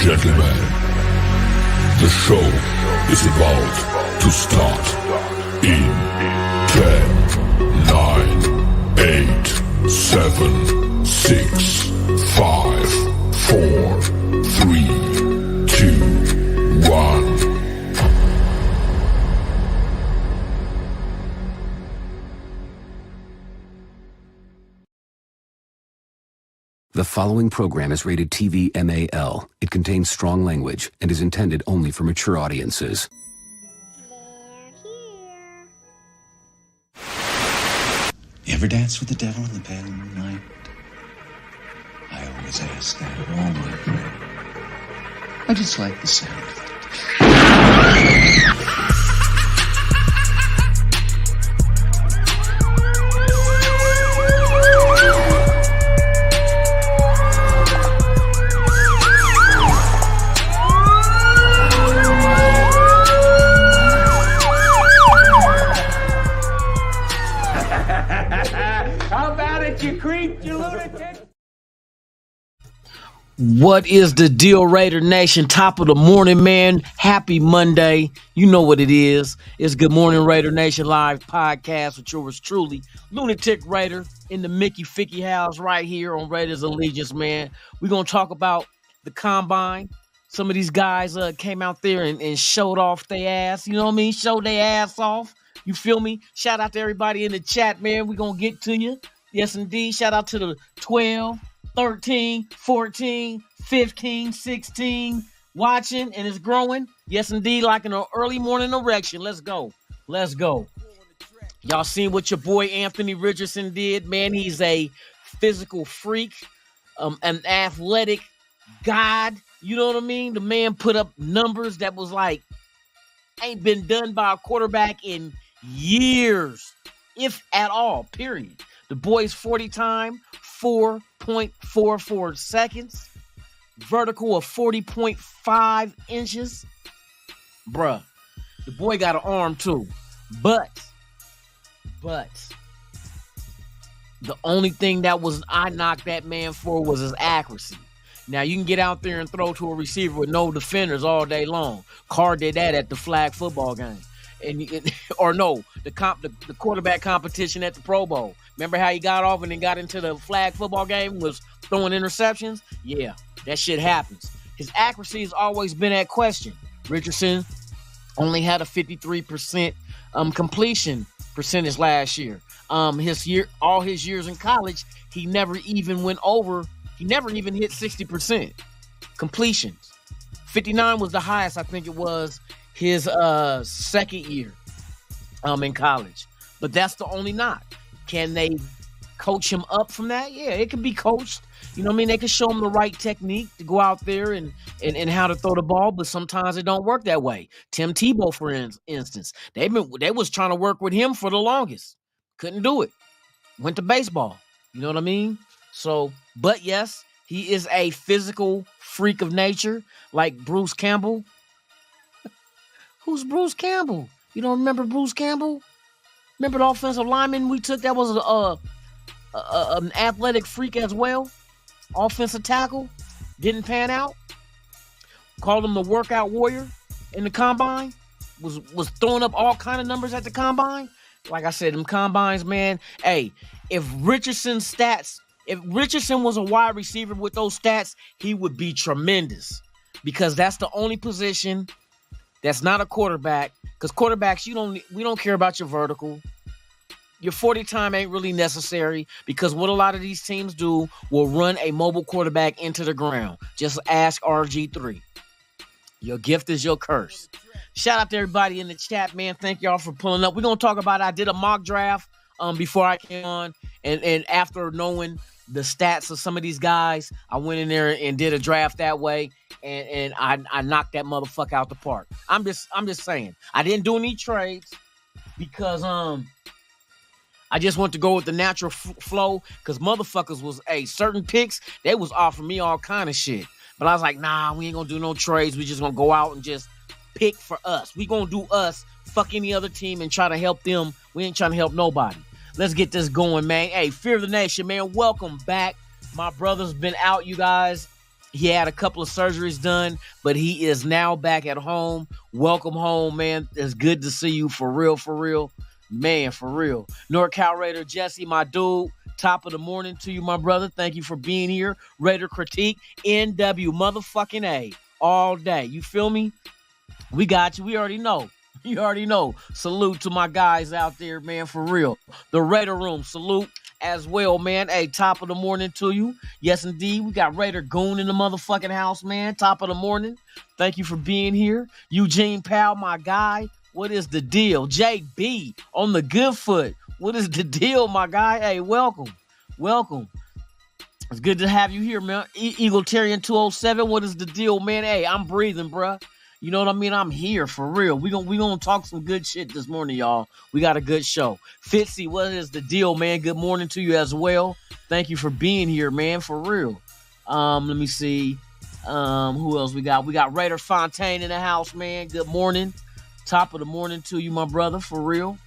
gentlemen, the show is about to start in 10, 9, 8, 7, 6, 5, 4, 3, 2, 1. The following program is rated TV MAL. It contains strong language and is intended only for mature audiences. They're here. You ever dance with the devil in the pale moonlight? I always ask that of all my friends. I just like the sound of it. How about it, you creep, you lunatic? What is the deal, Raider Nation? Top of the morning, man. Happy Monday. You know what it is. It's Good Morning Raider Nation live podcast with yours truly, Lunatic Raider, in the Mickey Ficky house right here on Raiders Allegiance, man. We're going to talk about the combine. Some of these guys came out there and showed off their ass. You know what I mean? Showed their ass off. You feel me? Shout out to everybody in the chat, man. We're going to get to you. Yes, indeed. Shout out to the 12, 13, 14, 15, 16 watching, and it's growing. Yes, indeed, like an early morning erection. Let's go. Let's go. Y'all seen what your boy Anthony Richardson did? Man, he's a physical freak, an athletic god. You know what I mean? The man put up numbers that was like, ain't been done by a quarterback in years, if at all, period. The boy's 40 time, 4.44 seconds. Vertical of 40.5 inches. Bruh, the boy got an arm too. But, the only thing that was I knocked that man for was his accuracy. Now, you can get out there and throw to a receiver with no defenders all day long. Carr did that at the flag football game. The quarterback competition at the Pro Bowl. Remember how he got off and then got into the flag football game, was throwing interceptions? Yeah, that shit happens. His accuracy has always been at question. Richardson only had a 53% completion percentage last year. All his years in college, he never even hit 60% completions. 59 was the highest, I think it was his second year in college. But that's the only knock. Can they coach him up from that? Yeah, it can be coached. You know what I mean? They can show him the right technique to go out there and how to throw the ball, but sometimes it don't work that way. Tim Tebow, for instance, they was trying to work with him for the longest. Couldn't do it. Went to baseball. You know what I mean? So, but yes, he is a physical freak of nature, like Bruce Campbell. Who's Bruce Campbell? You don't remember Bruce Campbell? Remember the offensive lineman we took that was an athletic freak as well? Offensive tackle. Didn't pan out. Called him the workout warrior in the combine. Was throwing up all kind of numbers at the combine. Like I said, them combines, man. Hey, if Richardson was a wide receiver with those stats, he would be tremendous. Because that's the only position that's not a quarterback. Because quarterbacks, we don't care about your vertical. Your 40 time ain't really necessary, because what a lot of these teams do will run a mobile quarterback into the ground. Just ask RG3. Your gift is your curse. Shout out to everybody in the chat, man. Thank y'all for pulling up. We're going to talk about, I did a mock draft before I came on. And after knowing the stats of some of these guys, I went in there and did a draft that way. And I knocked that motherfucker out the park. I'm just saying. I didn't do any trades because I just want to go with the natural flow, because motherfuckers was certain picks, they was offering me all kind of shit. But I was like, nah, we ain't gonna do no trades. We just gonna go out and just pick for us. We gonna do us, fuck any other team and try to help them. We ain't trying to help nobody. Let's get this going, man. Hey, Fear of the Nation, man, welcome back. My brother's been out, you guys, He had a couple of surgeries done, but he is now back at home. Welcome home, man. It's good to see you for real, man, for real. NorCal Raider Jesse, my dude. Top of the morning to you, my brother. Thank you for being here. Raider Critique, NW motherfucking A, all day. You feel me? We got you. We already know. You already know. Salute to my guys out there, man, for real. The Raider Room, salute as well, man. Hey, top of the morning to you. Yes, indeed. We got Raider Goon in the motherfucking house, man. Top of the morning. Thank you for being here. Eugene Powell, my guy. What is the deal? JB on the good foot. What is the deal, my guy? Hey, welcome. Welcome. It's good to have you here, man. Eagletarian 207. What is the deal, man? Hey, I'm breathing, bruh. You know what I mean? I'm here for real. We gonna talk some good shit this morning, y'all. We got a good show. Fitzy, what is the deal, man? Good morning to you as well. Thank you for being here, man, for real. Let me see. Who else we got? We got Raider Fontaine in the house, man. Good morning. Top of the morning to you, my brother, for real.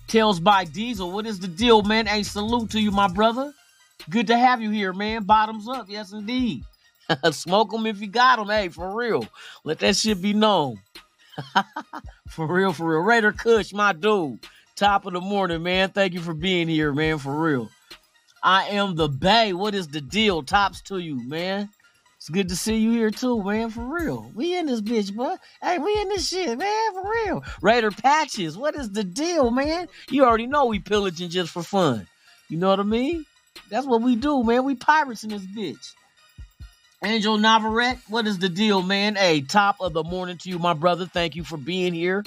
Tales by Diesel, what is the deal, man? Hey, salute to you, my brother. Good to have you here, man. Bottoms up, yes, indeed. Smoke them if you got them, hey, for real. Let that shit be known. For real, for real. Raider Kush, my dude. Top of the morning, man. Thank you for being here, man, for real. I am the Bay. What is the deal? Tops to you, man. It's good to see you here, too, man, for real. We in this bitch, bro. Hey, we in this shit, man, for real. Raider Patches, what is the deal, man? You already know we pillaging just for fun. You know what I mean? That's what we do, man. We pirates in this bitch. Angel Navarrete, what is the deal, man? Hey, top of the morning to you, my brother. Thank you for being here.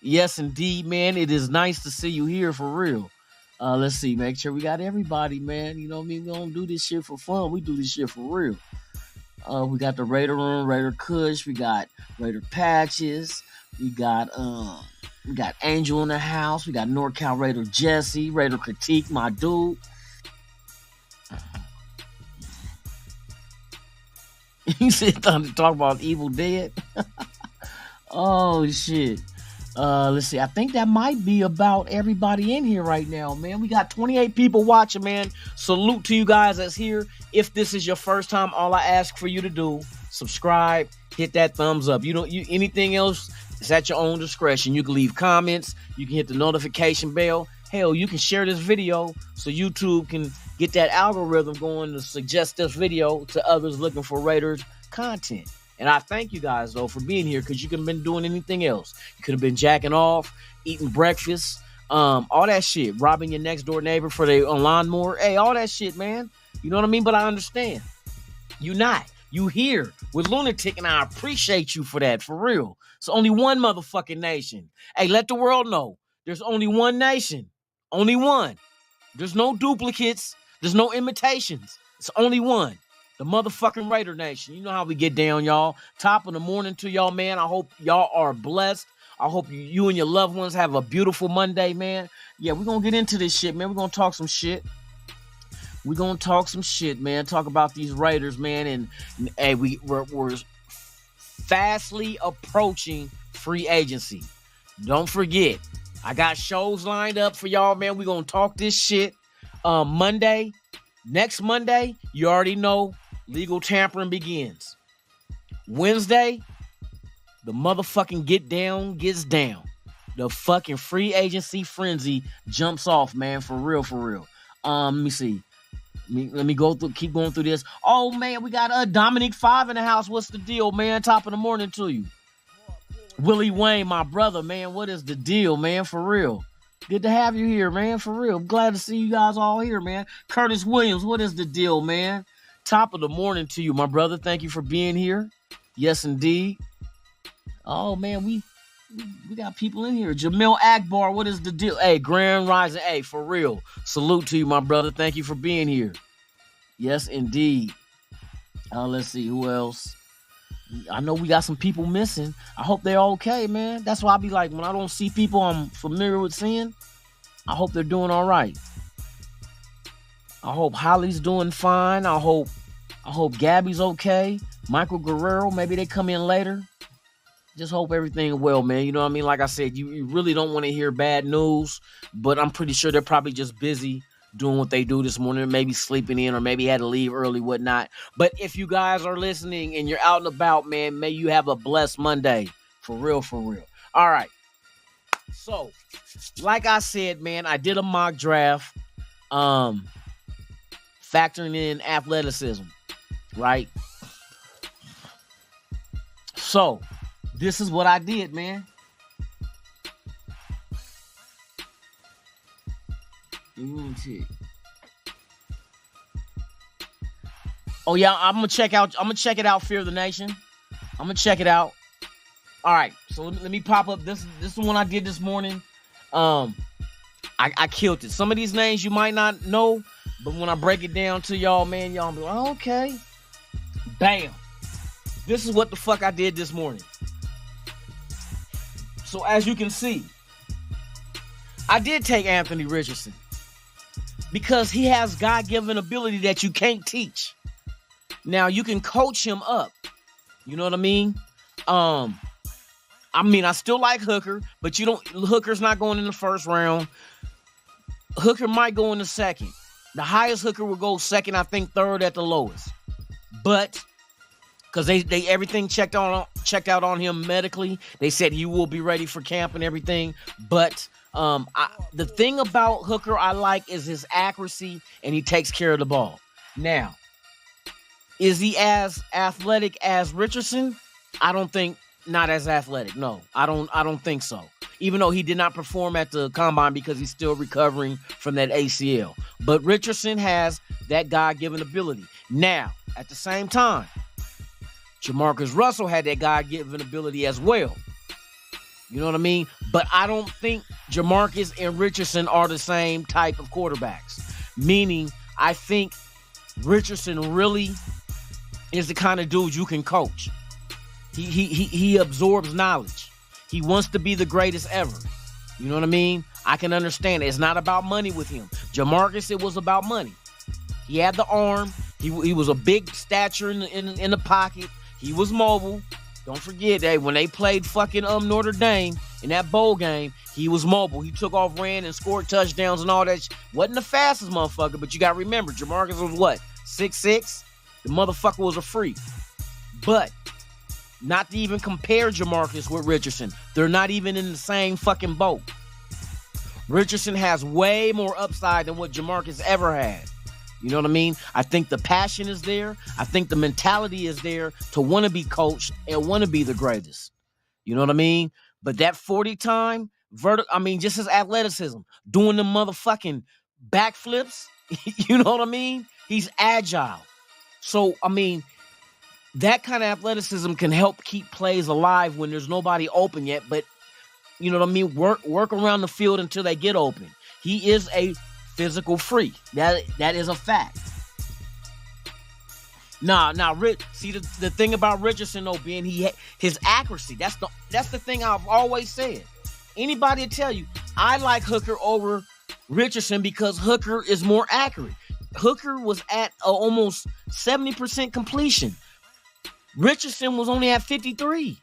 Yes, indeed, man. It is nice to see you here for real. Let's see. Make sure we got everybody, man. You know what I mean? We don't do this shit for fun. We do this shit for real. We got the Raider Room, Raider Kush. We got Raider Patches. We got Angel in the house. We got NorCal Raider Jesse, Raider Critique, my dude. You sit down to talk about Evil Dead. Oh shit. Let's see. I think that might be about everybody in here right now, man. We got 28 people watching, man. Salute to you guys that's here. If this is your first time, all I ask for you to do, subscribe, hit that thumbs up. Anything else, it's at your own discretion. You can leave comments, you can hit the notification bell. Hell, you can share this video so YouTube can get that algorithm going to suggest this video to others looking for Raiders content. And I thank you guys, though, for being here, because you could have been doing anything else. You could have been jacking off, eating breakfast, all that shit, robbing your next door neighbor for their lawnmower. Hey, all that shit, man. You know what I mean? But I understand. You not. You here with Lunatic, and I appreciate you for that, for real. It's only one motherfucking nation. Hey, let the world know. There's only one nation. Only one. There's no duplicates. There's no imitations. It's only one. The motherfucking Raider Nation. You know how we get down, y'all. Top of the morning to y'all, man. I hope y'all are blessed. I hope you and your loved ones have a beautiful Monday, man. Yeah, we're going to get into this shit, man. We're going to talk some shit. We're going to talk some shit, man. Talk about these Raiders, man. And hey, we're fastly approaching free agency. Don't forget, I got shows lined up for y'all, man. We're going to talk this shit Monday. Next Monday, you already know, legal tampering begins. Wednesday, the motherfucking get down gets down. The fucking free agency frenzy jumps off, man. For real, for real. Let me see. Let me keep going through this. Oh, man, we got Dominic 5 in the house. What's the deal, man? Top of the morning to you. Willie Wayne, my brother, man. What is the deal, man? For real. Good to have you here, man, for real. I'm glad to see you guys all here, man. Curtis Williams, what is the deal, man? Top of the morning to you, my brother. Thank you for being here. Yes, indeed. Oh, man, we got people in here. Jamil Akbar, what is the deal? Hey, Grand Rising, hey, for real. Salute to you, my brother. Thank you for being here. Yes, indeed. Let's see, who else? I know we got some people missing. I hope they're okay, man. That's why I be like, when I don't see people I'm familiar with seeing, I hope they're doing all right. I hope Holly's doing fine. I hope Gabby's okay. Michael Guerrero, maybe they come in later. Just hope everything well, man. You know what I mean? Like I said, you really don't want to hear bad news, but I'm pretty sure they're probably just busy doing what they do this morning, maybe sleeping in or maybe had to leave early, whatnot. But if you guys are listening and you're out and about, man, may you have a blessed Monday. For real, for real. All right. So, like I said, man, I did a mock draft, factoring in athleticism, right? So, this is what I did, man. Oh yeah, I'm gonna check it out. Fear of the Nation. I'm gonna check it out. All right, so let me pop up. This is the one I did this morning. I killed it. Some of these names you might not know, but when I break it down to y'all, man, y'all be like, oh, okay. Bam. This is what the fuck I did this morning. So as you can see, I did take Anthony Richardson because he has God-given ability that you can't teach. Now you can coach him up. You know what I mean? I still like Hooker, but Hooker's not going in the first round. Hooker might go in the second. The highest Hooker will go second, I think third at the lowest. But because they everything checked out on him medically, they said he will be ready for camp and everything. But the thing about Hooker I like is his accuracy, and he takes care of the ball. Now, is he as athletic as Richardson? I don't think. Not as athletic. No, I don't think so. Even though he did not perform at the combine because he's still recovering from that ACL. But Richardson has that God-given ability. Now, at the same time, Jamarcus Russell had that God-given ability as well. You know what I mean? But I don't think Jamarcus and Richardson are the same type of quarterbacks. Meaning, I think Richardson really is the kind of dude you can coach. He absorbs knowledge. He wants to be the greatest ever. You know what I mean? I can understand it. It's not about money with him. Jamarcus, it was about money. He had the arm. He was a big stature in the pocket. He was mobile. Don't forget that when they played fucking Notre Dame in that bowl game, he was mobile. He took off, ran, and scored touchdowns and all that. Wasn't the fastest motherfucker, but you got to remember, Jamarcus was what? 6'6"? The motherfucker was a freak. But not to even compare Jamarcus with Richardson. They're not even in the same fucking boat. Richardson has way more upside than what Jamarcus ever had. You know what I mean? I think the passion is there. I think the mentality is there to want to be coached and want to be the greatest. You know what I mean? But that 40 time, just his athleticism, doing the motherfucking backflips, you know what I mean? He's agile. So, that kind of athleticism can help keep plays alive when there's nobody open yet, but you know what I mean? Work around the field until they get open. He is a physical freak. That is a fact. See the thing about Richardson though, being his accuracy. That's the thing I've always said. Anybody will tell you I like Hooker over Richardson because Hooker is more accurate. Hooker was at almost 70% completion. Richardson was only at 53.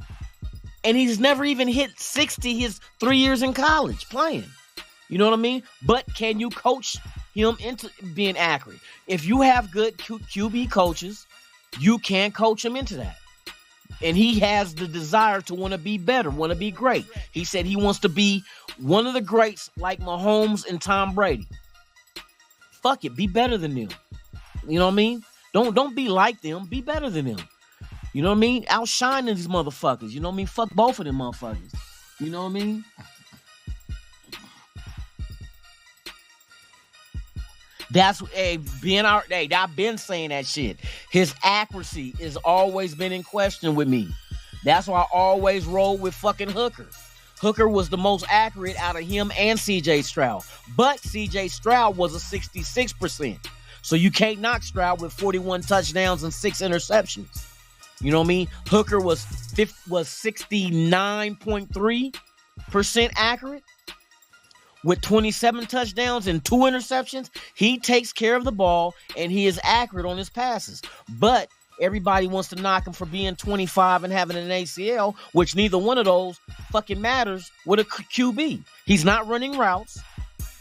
And he's never even hit 60 his 3 years in college playing. You know what I mean? But can you coach him into being accurate? If you have good QB coaches, you can coach him into that. And he has the desire to want to be better, want to be great. He said he wants to be one of the greats like Mahomes and Tom Brady. Fuck it, be better than them. You know what I mean? Don't be like them, be better than them. You know what I mean? Outshine these motherfuckers. You know what I mean? Fuck both of them motherfuckers. You know what I mean? I've been saying that shit. His accuracy has always been in question with me. That's why I always roll with fucking Hooker. Hooker was the most accurate out of him and CJ Stroud. But CJ Stroud was a 66%. So you can't knock Stroud with 41 touchdowns and 6 interceptions. You know what I mean? Hooker was 69.3% accurate with 27 touchdowns and 2 interceptions. He takes care of the ball and he is accurate on his passes. But everybody wants to knock him for being 25 and having an ACL, which neither one of those fucking matters with a QB. He's not running routes.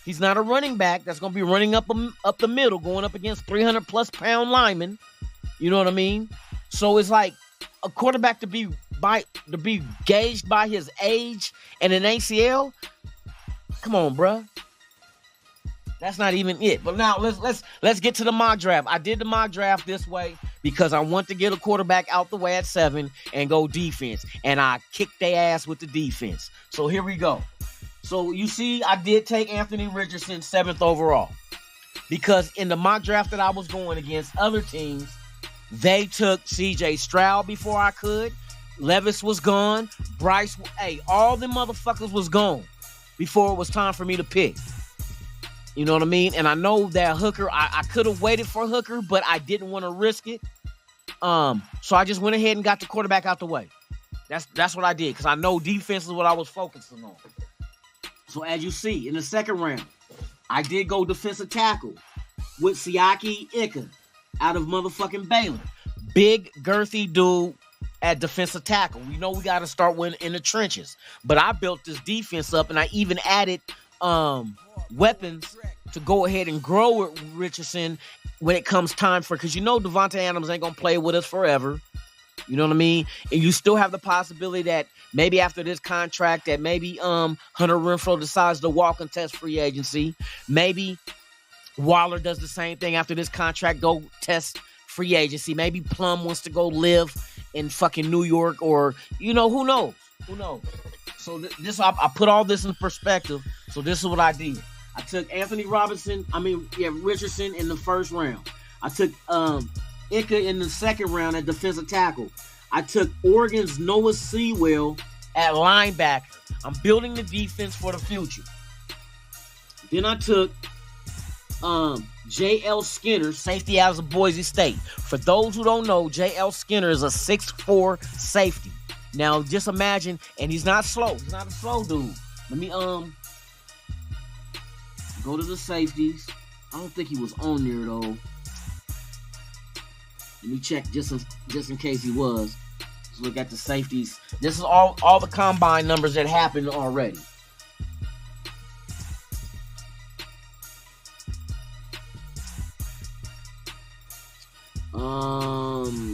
He's not a running back that's going to be running up the middle, going up against 300-plus pound linemen. You know what I mean? So it's like a quarterback to be gauged by his age and an ACL. Come on, bruh. That's not even it. But now let's get to the mock draft. I did the mock draft this way because I want to get a quarterback out the way at 7 and go defense. And I kicked their ass with the defense. So here we go. So you see, I did take Anthony Richardson 7th overall. Because in the mock draft that I was going against other teams, they took CJ Stroud before I could. Levis was gone. Bryce, all the motherfuckers was gone before it was time for me to pick. You know what I mean? And I know that Hooker, I could have waited for Hooker, but I didn't want to risk it. So I just went ahead and got the quarterback out the way. That's what I did, because I know defense is what I was focusing on. So as you see, in the second round, I did go defensive tackle with Siaki Ika out of motherfucking Baylor. Big, girthy dude at defensive tackle. We know we got to start in the trenches. But I built this defense up, and I even added weapons to go ahead and grow with Richardson when it comes time for, because you know Devontae Adams ain't going to play with us forever. You know what I mean? And you still have the possibility that maybe after this contract that maybe Hunter Renfrow decides to walk and test free agency. Maybe Waller does the same thing after this contract, go test free agency. Maybe Plum wants to go live in fucking New York, or, you know, who knows? Who knows? So I put all this in perspective. So this is what I did. I took Richardson in the first round. I took Ika in the second round at defensive tackle. I took Oregon's Noah Sewell at linebacker. I'm building the defense for the future. Then I took J.L. Skinner, safety out of Boise State. For those who don't know, J.L. Skinner is a 6'4" safety. Now, just imagine, and he's not slow. He's not a slow dude. Let me go to the safeties. I don't think he was on there, though. Let me check just in case he was. Let's look at the safeties. This is all the combine numbers that happened already.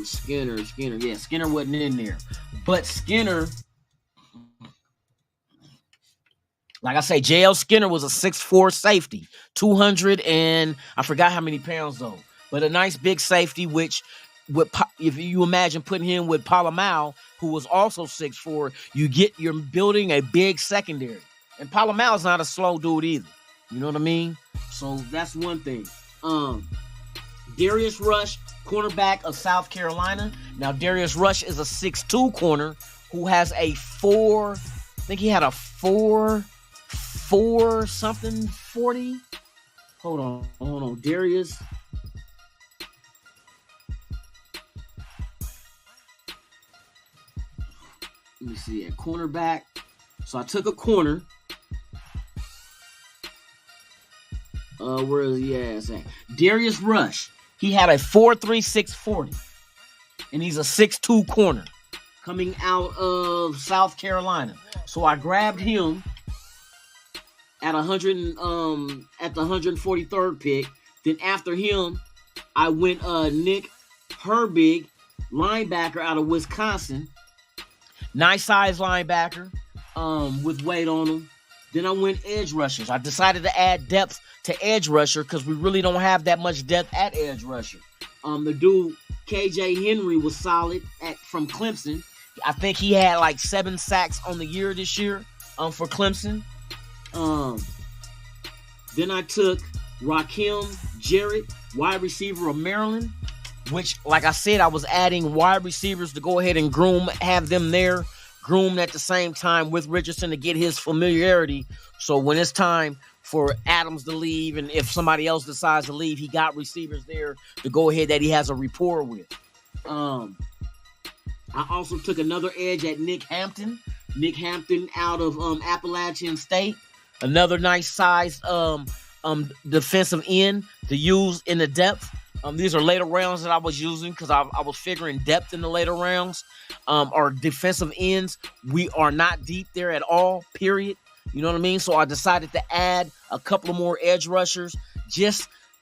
Skinner. Yeah, Skinner wasn't in there. But Skinner, like I say, J.L. Skinner was a 6'4" safety. 200 and I forgot how many pounds, though. But a nice big safety, which, if you imagine putting him with Palomau, who was also 6'4", you're building a big secondary. And Palomau is not a slow dude either. You know what I mean? So that's one thing. Darius Rush, cornerback of South Carolina. Now, Darius Rush is a 6'2" corner who has a 4, I think he had a 4 something 40. Hold on. Darius. Let me see, at cornerback. So I took a corner. Where is he at? Darius Rush. He had a 4.36 40, and he's a 6'2" corner coming out of South Carolina. So I grabbed him at the 143rd pick. Then after him, I went Nick Herbig, linebacker out of Wisconsin. Nice size linebacker with weight on him. Then I went edge rushers. I decided to add depth to edge rusher because we really don't have that much depth at edge rusher. The dude, KJ Henry, was solid from Clemson. I think he had like 7 sacks on the year this year for Clemson. Then I took Rakim Jarrett, wide receiver of Maryland, which, like I said, I was adding wide receivers to go ahead and have them there, groomed at the same time with Richardson to get his familiarity. So when it's time for Adams to leave, and if somebody else decides to leave, he got receivers there to go ahead that he has a rapport with. I also took another edge at Nick Hampton. Nick Hampton out of Appalachian State. Another nice size defensive end to use in the depth. These are later rounds that I was using because I was figuring depth in the later rounds. Our defensive ends, we are not deep there at all, period. You know what I mean? So I decided to add a couple of more edge rushers.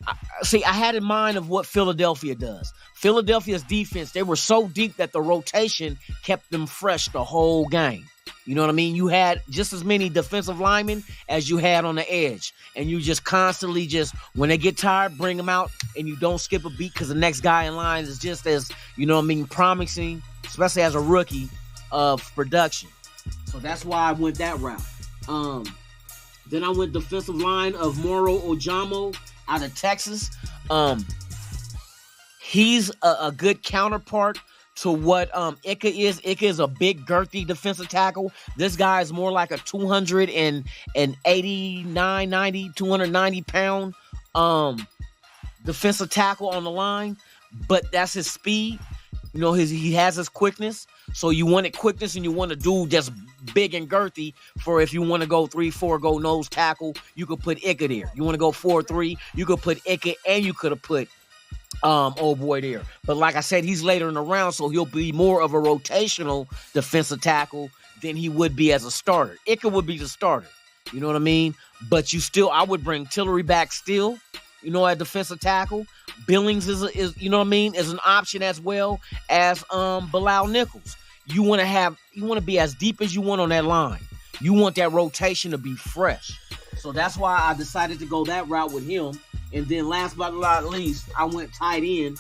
I had in mind of what Philadelphia does. Philadelphia's defense, they were so deep that the rotation kept them fresh the whole game. You know what I mean? You had just as many defensive linemen as you had on the edge. And you just constantly when they get tired, bring them out, and you don't skip a beat because the next guy in line is just as, you know what I mean, promising, especially as a rookie, of production. So that's why I went that route. Then I went defensive line of Moro Ojamo out of Texas. He's a good counterpart to what Ika is. Ika is a big, girthy defensive tackle. This guy is more like a 290 pound defensive tackle on the line, but that's his speed. You know, he has his quickness. So you wanted quickness and you want a dude that's big and girthy for if you want to go 3-4, go nose tackle, you could put Ika there. You want to go 4-3, you could put Ika, and you could have put old boy there. But like I said, he's later in the round, so he'll be more of a rotational defensive tackle than he would be as a starter. Ika would be the starter. You know what I mean? But I would bring Tillery back still, you know, at defensive tackle. Billings is you know what I mean, is an option as well as Bilal Nichols. You want to be as deep as you want on that line. You want that rotation to be fresh. So that's why I decided to go that route with him. And then last but not least, I went tight end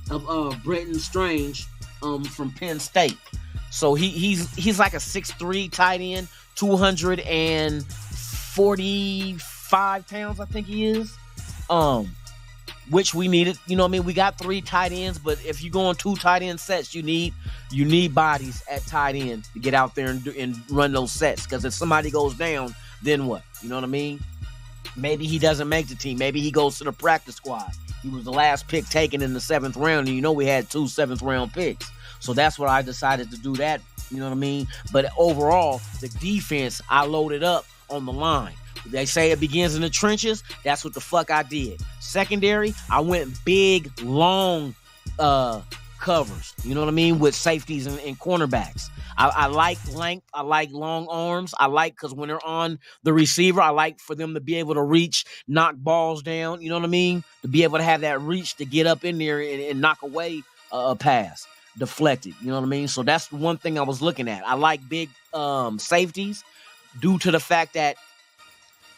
of Brenton Strange from Penn State. So he's like a 6'3" tight end, 245 pounds, I think he is. Which we needed. You know what I mean? We got 3 tight ends, but if you go on 2 tight end sets, you need bodies at tight end to get out there and run those sets. Because if somebody goes down, then what? You know what I mean? Maybe he doesn't make the team. Maybe he goes to the practice squad. He was the last pick taken in the 7th round, and you know we had 2 7th-round picks. So that's what I decided to do that. You know what I mean? But overall, the defense, I loaded up on the line. They say it begins in the trenches. That's what the fuck I did. Secondary, I went big, long covers. You know what I mean? With safeties and cornerbacks. I like length. I like long arms. I like because when they're on the receiver, I like for them to be able to reach, knock balls down. You know what I mean? To be able to have that reach to get up in there and knock away a pass. Deflected. You know what I mean? So that's one thing I was looking at. I like big safeties due to the fact that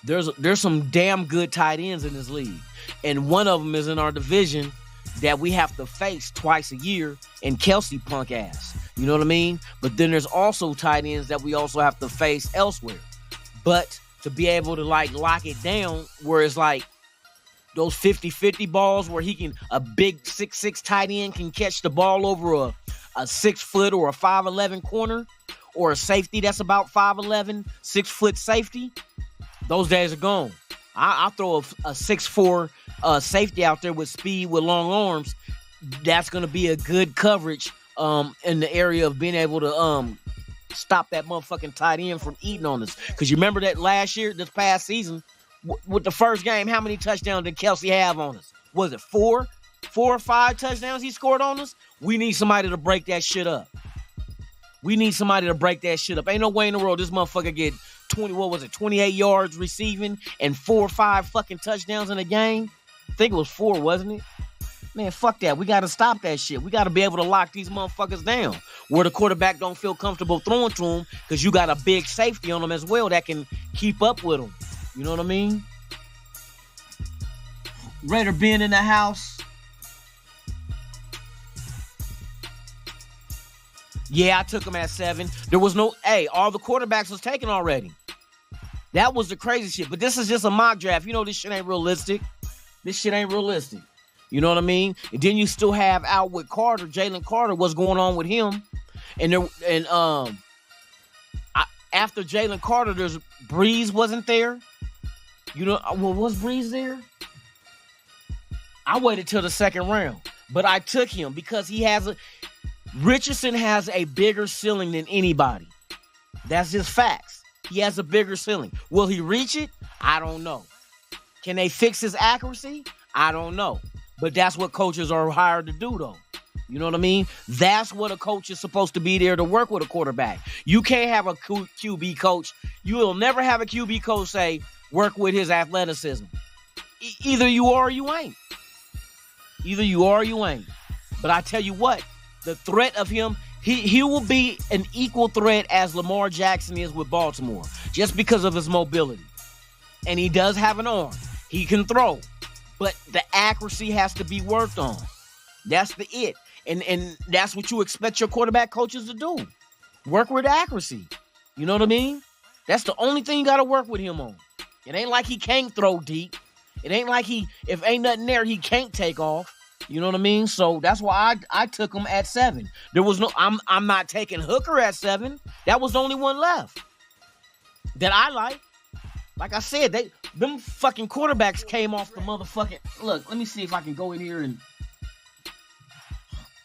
there's some damn good tight ends in this league. And one of them is in our division that we have to face twice a year, and Kelsey punk ass. You know what I mean? But then there's also tight ends that we also have to face elsewhere. But to be able to like lock it down where it's like those 50-50 balls where a big 6'6" tight end can catch the ball over a 6 foot or a 5'11" corner or a safety that's about 5'11", 6 foot safety. Those days are gone. I'll throw a 6'4" safety out there with speed, with long arms. That's going to be a good coverage in the area of being able to stop that motherfucking tight end from eating on us. Because you remember that this past season, with the first game, how many touchdowns did Kelsey have on us? Was it 4 or 5 touchdowns he scored on us? We need somebody to break that shit up. Ain't no way in the world this motherfucker get 28 yards receiving and 4 or 5 fucking touchdowns in a game? I think it was 4, wasn't it? Man, fuck that. We got to stop that shit. We got to be able to lock these motherfuckers down where the quarterback don't feel comfortable throwing to them because you got a big safety on them as well that can keep up with them. You know what I mean? Raider being in the house. Yeah, I took him at 7. There was all the quarterbacks was taken already. That was the crazy shit. But this is just a mock draft. You know, this shit ain't realistic. You know what I mean? And then you still have out with Carter, Jalen Carter, what's going on with him. After Jalen Carter, there's Breeze wasn't there. You know, was Breeze there? I waited till the 2nd round. But I took him because Richardson has a bigger ceiling than anybody. That's just facts. He has a bigger ceiling. Will he reach it? I don't know. Can they fix his accuracy? I don't know. But that's what coaches are hired to do, though. You know what I mean? That's what a coach is supposed to be there to work with a quarterback. You can't have a QB coach You will never have a QB coach say, work with his athleticism. Either you are or you ain't. Either you are or you ain't. But I tell you what, the threat of him, he will be an equal threat as Lamar Jackson is with Baltimore, just because of his mobility. And he does have an arm. He can throw. But the accuracy has to be worked on. That's the it. And that's what you expect your quarterback coaches to do. Work with accuracy. You know what I mean? That's the only thing you got to work with him on. It ain't like he can't throw deep. It ain't like if ain't nothing there, he can't take off. You know what I mean? So that's why I took him at 7. There was no, I'm not taking Hooker at 7. That was the only one left that I like. Like I said, them fucking quarterbacks came off the motherfucking. Look, let me see if I can go in here and.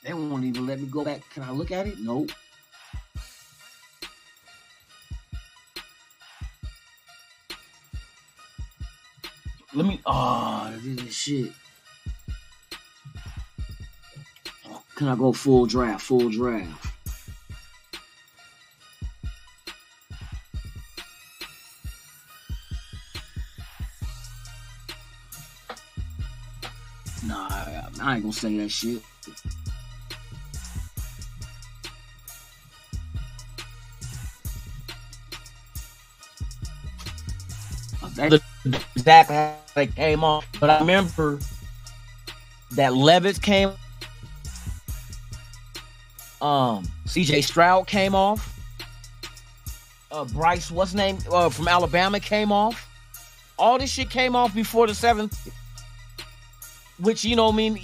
They won't even let me go back. Can I look at it? Nope. Let me. Oh, this is shit. Can I go full draft? Full draft. Nah, I ain't gonna say that shit. That's exactly how they came off. But I remember that Levis came. CJ Stroud came off. Bryce, what's his name? From Alabama came off. All this shit came off before the 7th. Which, you know what I mean,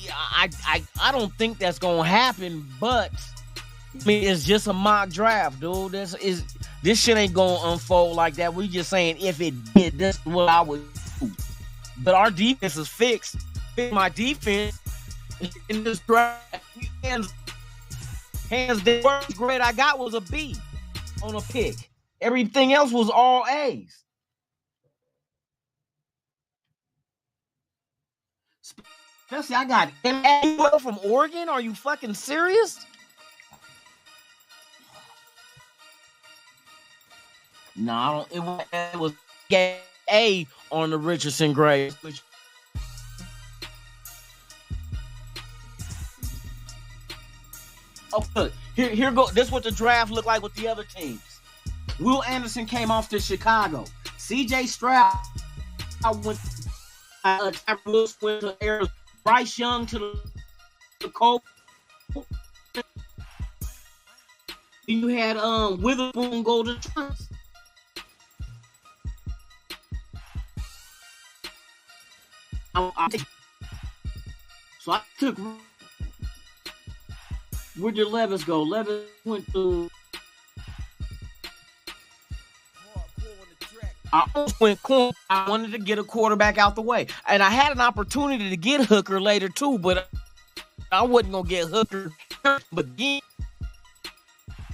I don't think that's gonna happen, but I mean it's just a mock draft, dude. This shit ain't gonna unfold like that. We just saying if it did, this is what I would do. But our defense is fixed. My defense in this draft, hands the worst grade I got was a B on a pick. Everything else was all A's. Especially, I got Emmanuel from Oregon. Are you fucking serious? No, it was A on the Richardson grade. Oh, look, here go. This is what the draft looked like with the other teams. Will Anderson came off to Chicago. C.J. Stroud went. Willis went to Arizona. Bryce Young to the Colts. You had Witherspoon go to Trumps. So I took. Where did Levis go? Levis went to. I almost went corn. I wanted to get a quarterback out the way. And I had an opportunity to get Hooker later too, but I wasn't going to get Hooker. But again,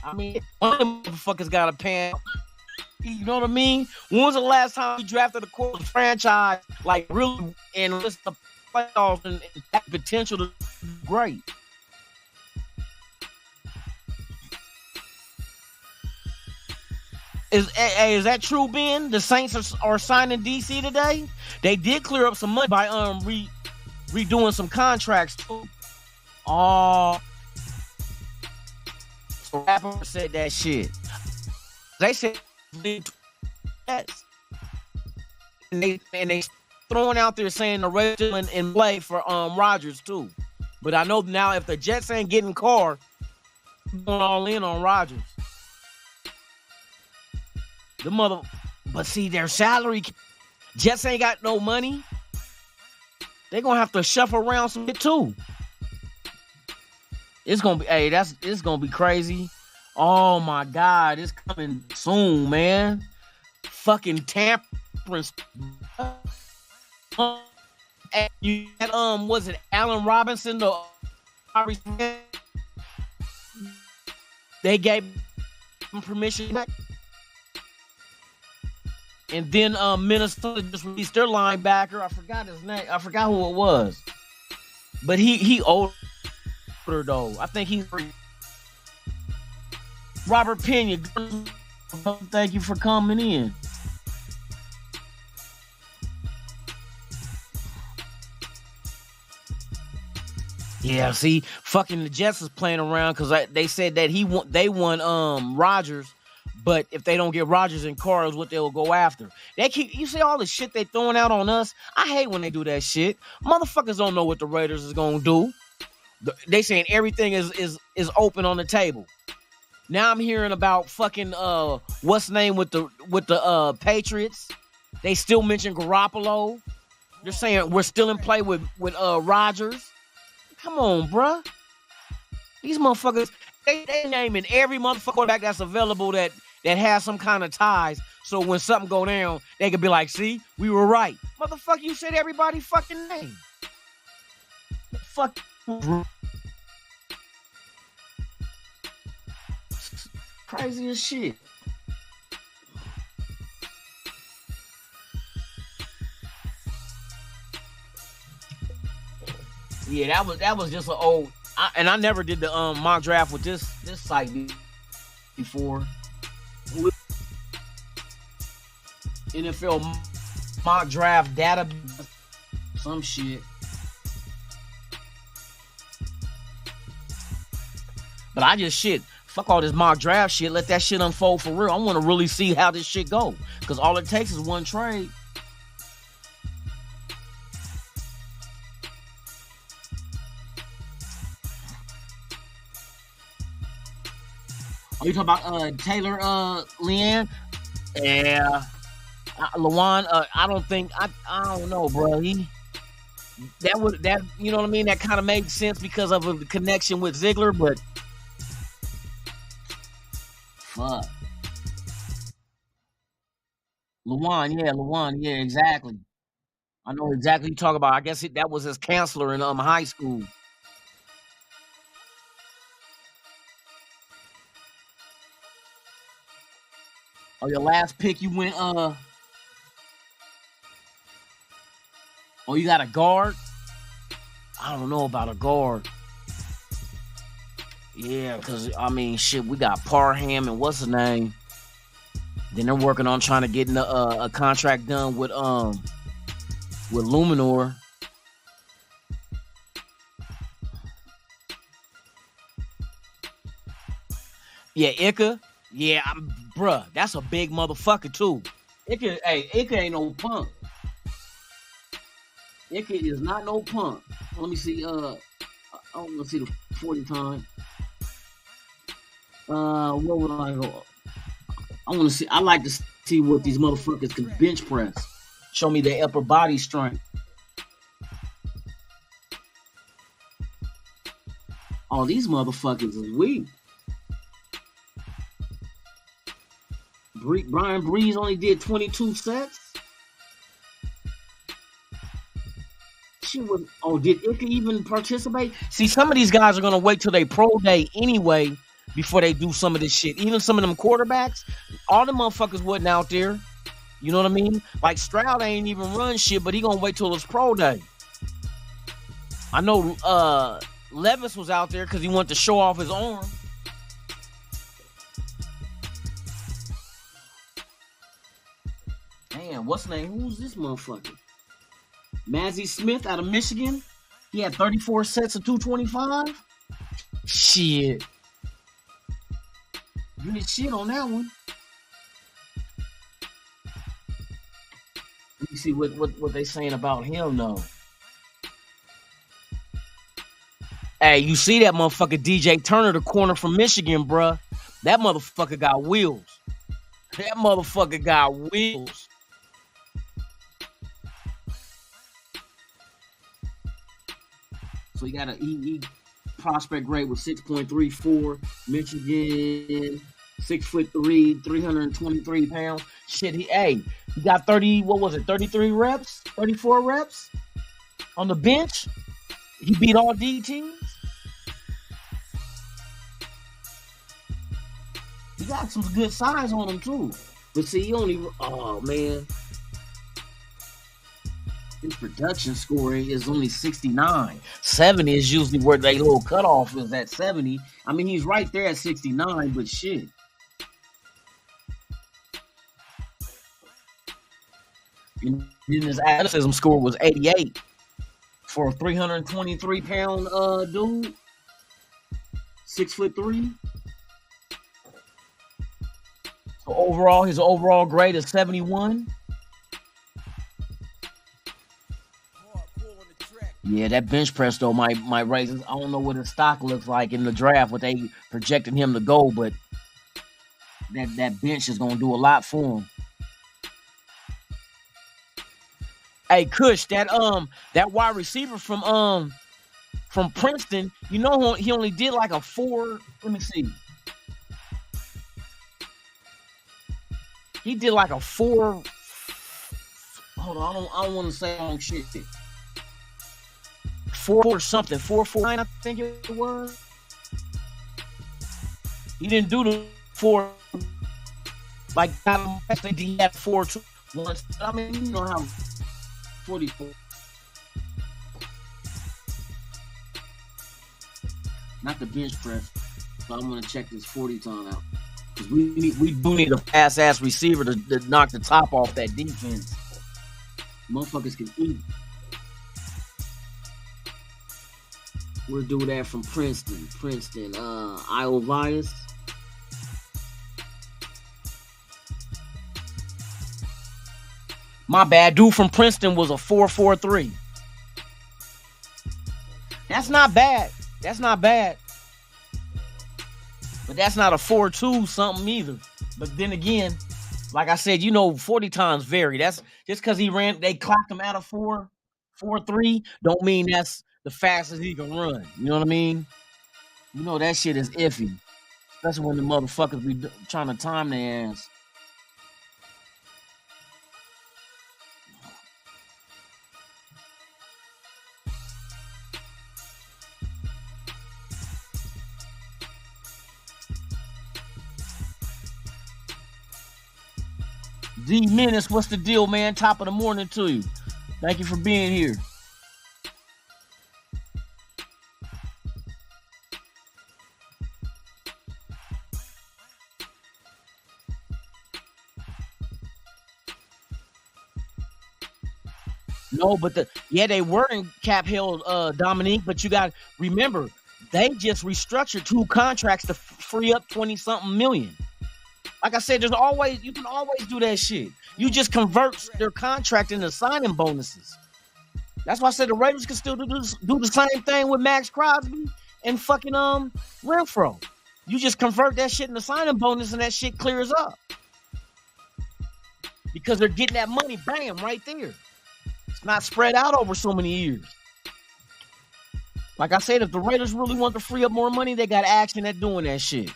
I mean, one of them motherfuckers got a pan. You know what I mean? When was the last time we drafted a quarterback franchise, like really, and list the playoffs and that potential to be great? Is that true, Ben? The Saints are signing DC today. They did clear up some money by redoing some contracts too. Oh, so rapper said that shit. They said yes, and they throwing out there saying the Raiders in play for Rodgers too. But I know now if the Jets ain't getting Carr, going all in on Rodgers. But see, their salary, Jets ain't got no money. They're gonna have to shuffle around some shit too. It's gonna be, it's gonna be crazy. Oh my God, it's coming soon, man. Fucking tampering. And you had was it Allen Robinson? They gave him permission back. And then Minnesota just released their linebacker. I forgot his name. I forgot who it was. But he older though. I think he's Robert Pena. Thank you for coming in. Yeah, see, fucking the Jets is playing around because they said that they won Rodgers, but if they don't get Rodgers and Carr is what they'll go after. You see all the shit they throwing out on us. I hate when they do that shit. Motherfuckers don't know what the Raiders is gonna do. They saying everything is open on the table. Now I'm hearing about fucking what's the name with the Patriots. They still mention Garoppolo. They're saying we're still in play with Rodgers. Come on, bruh. These motherfuckers, they naming every motherfucker back that's available that has some kind of ties. So when something go down, they could be like, see, we were right. Motherfucker, you said everybody fucking name. Fuck. Crazy as shit. Yeah, that was just an old. I never did the mock draft with this site before. NFL mock draft data, some shit. But I just fuck all this mock draft shit. Let that shit unfold for real. I want to really see how this shit go, because all it takes is one trade. Are you talking about Taylor Lewan? Yeah. Lewan, I don't know, bro. You know what I mean? That kind of makes sense because of the connection with Ziegler, but fuck. Lewan, yeah, exactly. I know exactly what you talk about. I guess that was his counselor in high school. Oh, your last pick, you went, oh, you got a guard? I don't know about a guard. Yeah, because, I mean, shit, we got Parham and what's his name? Then they're working on trying to get a contract done with Luminor. Yeah, Ika. Yeah, bruh, that's a big motherfucker too. Ika ain't no punk. Ika is not no punk. Let me see. I want to see the 40 time. What would I go? I want to see. I like to see what these motherfuckers can bench press. Show me their upper body strength. Oh, these motherfuckers is weak. Brian Breeze only did 22 sets. Did Ika even participate? See, some of these guys are gonna wait till they pro day anyway before they do some of this shit. Even some of them quarterbacks, all the motherfuckers wasn't out there. You know what I mean? Like Stroud ain't even run shit, but he gonna wait till his pro day. I know Levis was out there because he wanted to show off his arm. Damn, what's his name? Who's this motherfucker? Mazi Smith out of Michigan. He had 34 sets of 225. Shit. Good shit on that one. Let me see what they saying about him though. Hey, you see that motherfucker DJ Turner, the corner from Michigan, bruh? That motherfucker got wheels. That motherfucker got wheels. So he got he prospect grade with 6.34. Michigan, 6'3", 323 pounds. Shit, he got 33 reps, 34 reps on the bench. He beat all D teams. He got some good size on him too. But see, man. His production score is only 69. 70 is usually where their little cutoff is at 70. I mean, he's right there at 69, but shit. And then his athleticism score was 88 for a 323-pound dude, 6'3". So overall, his overall grade is 71. Yeah, that bench press though might raise. I don't know what his stock looks like in the draft, what they projected him to go, but that bench is gonna do a lot for him. Hey, Kush, that wide receiver from Princeton, you know he only did like a 4. Let me see. He did like a 4. Hold on, I don't want to say wrong shit. 4 or something, 4.49, I think it was. He didn't do the 4 like I think he had 4.2 once. I mean, you know how 44. Not the bench press. So I'm gonna check this 40 time out. Because we do need a fast ass receiver to knock the top off that defense. Motherfuckers can eat. We'll do that from Princeton, Iovias. My bad, dude from Princeton was a 4.43. That's not bad. But that's not a 4.2 something either. But then again, like I said, 40 times vary. That's just because they clocked him out of 4.3, don't mean that's the fastest he can run. You know what I mean? That shit is iffy. Especially when the motherfuckers be trying to time their ass. D Menace, what's the deal, man? Top of the morning to you. Thank you for being here. No, but they were in Cap Hill, Dominique, but you got to remember, they just restructured 2 contracts to free up 20-something million. Like I said, you can always do that shit. You just convert their contract into signing bonuses. That's why I said the Raiders can still do the same thing with Max Crosby and fucking Renfro. You just convert that shit into signing bonus and that shit clears up. Because they're getting that money, bam, right there. It's not spread out over so many years. Like I said, if the Raiders really want to free up more money, they got action at doing that shit.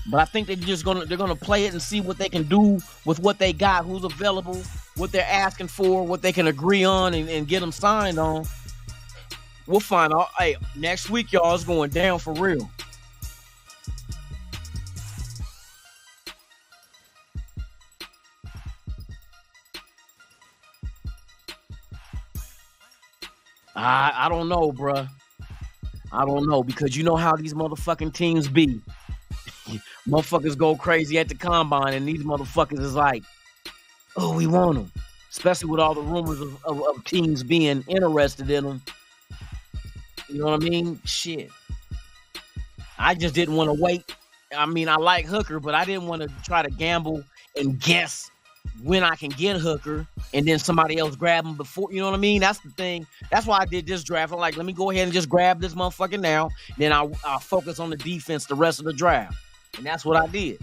But I think they're gonna play it and see what they can do with what they got, who's available, what they're asking for, what they can agree on and get them signed on. We'll find out. Hey, next week, y'all, is going down for real. I don't know, bruh. I don't know, because you know how these motherfucking teams be. Motherfuckers go crazy at the combine, and these motherfuckers is like, oh, we want them. Especially with all the rumors of teams being interested in them. You know what I mean? Shit. I just didn't want to wait. I mean, I like Hooker, but I didn't want to try to gamble and guess when I can get Hooker and then somebody else grab him before. You know what I mean? That's the thing. That's why I did this draft. I'm like, let me go ahead and just grab this motherfucker now. Then I'll focus on the defense the rest of the draft. And that's what I did.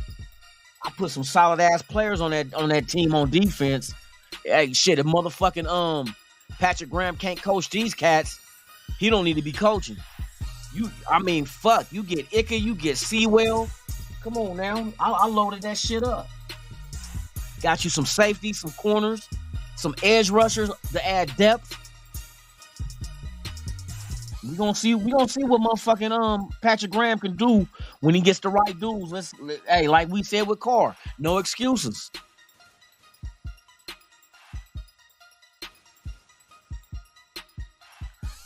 I put some solid ass players on that team on defense. Hey, shit, if motherfucking Patrick Graham can't coach these cats, he don't need to be coaching. Fuck. You get Ika, you get Sewell. Come on now. I loaded that shit up. Got you some safety, some corners, some edge rushers to add depth. We gonna see what motherfucking Patrick Graham can do when he gets the right dudes. Hey, like we said with Carr, no excuses.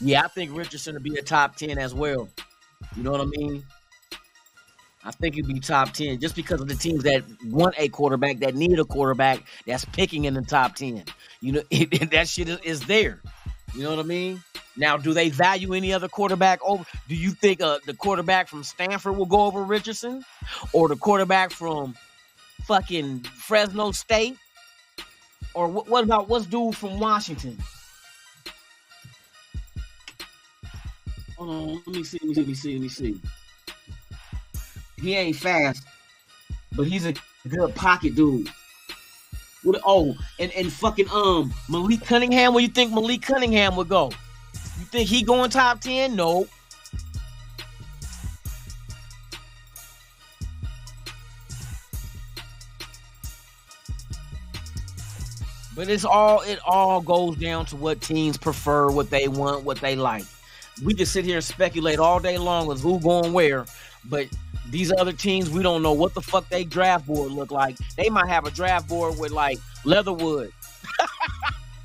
Yeah, I think Richardson will be a top 10 as well. You know what I mean? I think he'd be top 10 just because of the teams that want a quarterback, that need a quarterback that's picking in the top 10. You know, that shit is there. You know what I mean? Now, do they value any other quarterback over? Do you think the quarterback from Stanford will go over Richardson? Or the quarterback from fucking Fresno State? Or what about what's dude from Washington? Hold on, let me see. He ain't fast, but he's a good pocket dude. And fucking Malik Cunningham. Where you think Malik Cunningham would go? You think he going top 10? No. But it all goes down to what teams prefer, what they want, what they like. We can sit here and speculate all day long with who going where, but these other teams, we don't know what the fuck they draft board look like. They might have a draft board with like Leatherwood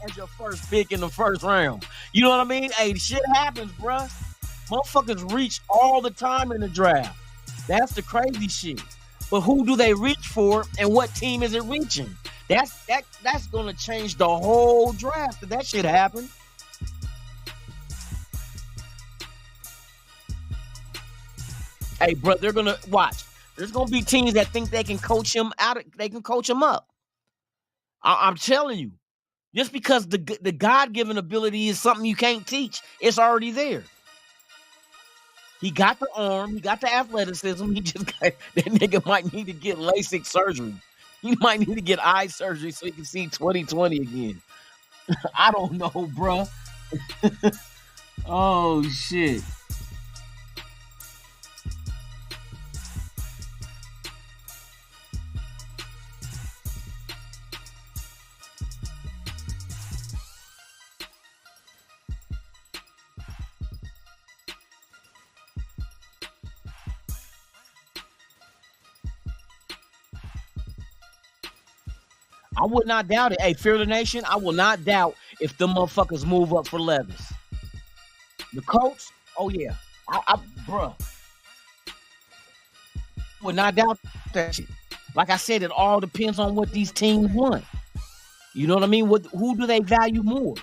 as your first pick in the first round. You know what I mean? Hey, shit happens, bruh. Motherfuckers reach all the time in the draft. That's the crazy shit. But who do they reach for, and what team is it reaching? That's gonna change the whole draft if that shit happen. Hey, bro, they're gonna watch. There's gonna be teams that think they can coach him out. They can coach him up. I'm telling you, just because the God-given ability is something you can't teach, it's already there. He got the arm, he got the athleticism. He just got, that nigga might need to get LASIK surgery. He might need to get eye surgery so he can see 20/20 again. I don't know, bro. Oh shit. I would not doubt it. Hey, Fear the Nation, I will not doubt if the motherfuckers move up for Levis. The Colts, oh yeah. Bruh. Would not doubt that shit. Like I said, it all depends on what these teams want. You know what I mean? Who do they value more?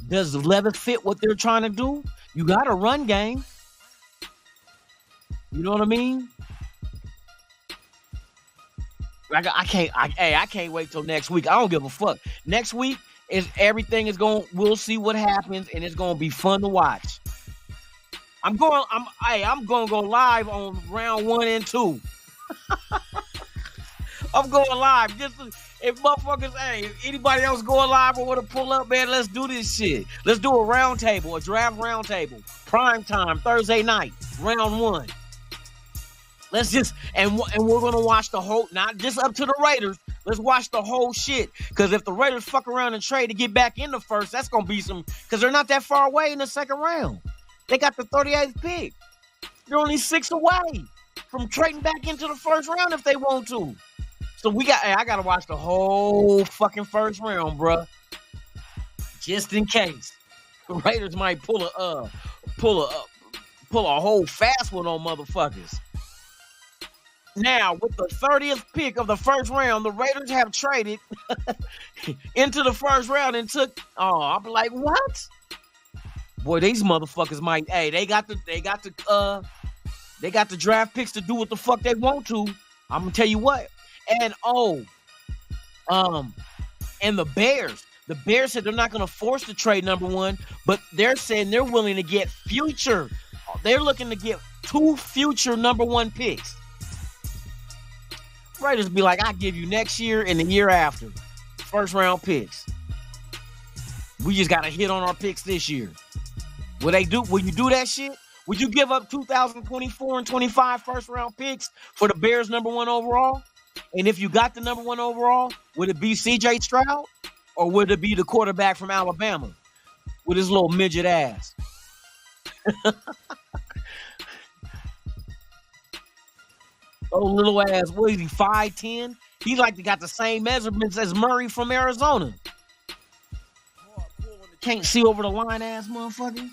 Does Levis fit what they're trying to do? You got a run game. You know what I mean? I can't wait till next week. I don't give a fuck. Next week we'll see what happens, and it's gonna be fun to watch. I'm gonna go live on round 1 and 2. I'm going live. Just if motherfuckers, if anybody else going live or want to pull up, man, let's do this shit. Let's do a round table, a draft round table. Prime time, Thursday night, round 1. Let's just, and we're going to watch the whole, not just up to the Raiders. Let's watch the whole shit. Because if the Raiders fuck around and trade to get back in the first, that's going to be some, because they're not that far away in the second round. They got the 38th pick. They're only 6 away from trading back into the first round if they want to. So I got to watch the whole fucking first round, bruh. Just in case. The Raiders might pull a whole fast one on motherfuckers. Now, with the 30th pick of the first round, the Raiders have traded into the first round and took. Oh, I'm like, what? Boy, these motherfuckers might. Hey, they got the draft picks to do what the fuck they want to. I'm gonna tell you what. And and the Bears. The Bears said they're not gonna force the trade, number one, but they're saying they're willing to get future. They're looking to get 2 future number 1 picks. Raiders be like, I give you next year and the year after. First round picks. We just got to hit on our picks this year. Will you do that shit? Would you give up 2024 and 25 first round picks for the Bears number 1 overall? And if you got the number 1 overall, would it be CJ Stroud? Or would it be the quarterback from Alabama with his little midget ass? Oh, little ass, what is he, 5'10"? He got the same measurements as Murray from Arizona. Can't see over the line ass motherfucker.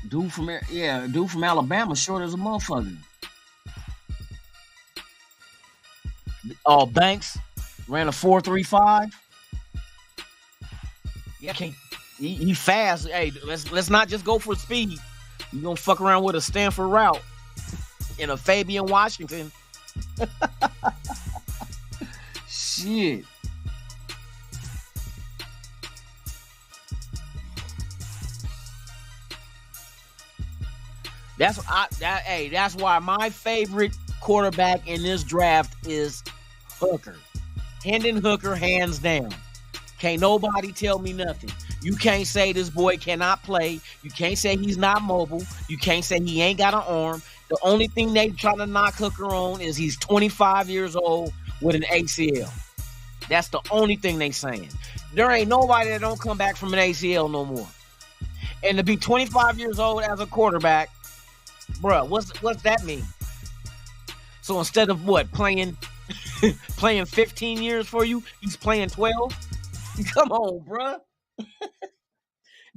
Dude from Alabama, short as a motherfucker. Oh, Banks ran a 4.35. Yeah, he fast. Hey, let's not just go for speed. You gonna fuck around with a Stanford route in a Fabian Washington. Shit. That's why my favorite quarterback in this draft is Hooker. Hendon Hooker, hands down. Can't nobody tell me nothing. You can't say this boy cannot play. You can't say he's not mobile. You can't say he ain't got an arm. The only thing they trying to knock Hooker on is he's 25 years old with an ACL. That's the only thing they saying. There ain't nobody that don't come back from an ACL no more. And to be 25 years old as a quarterback, bruh, what's that mean? So instead of playing 15 years for you, he's playing 12? Come on, bruh.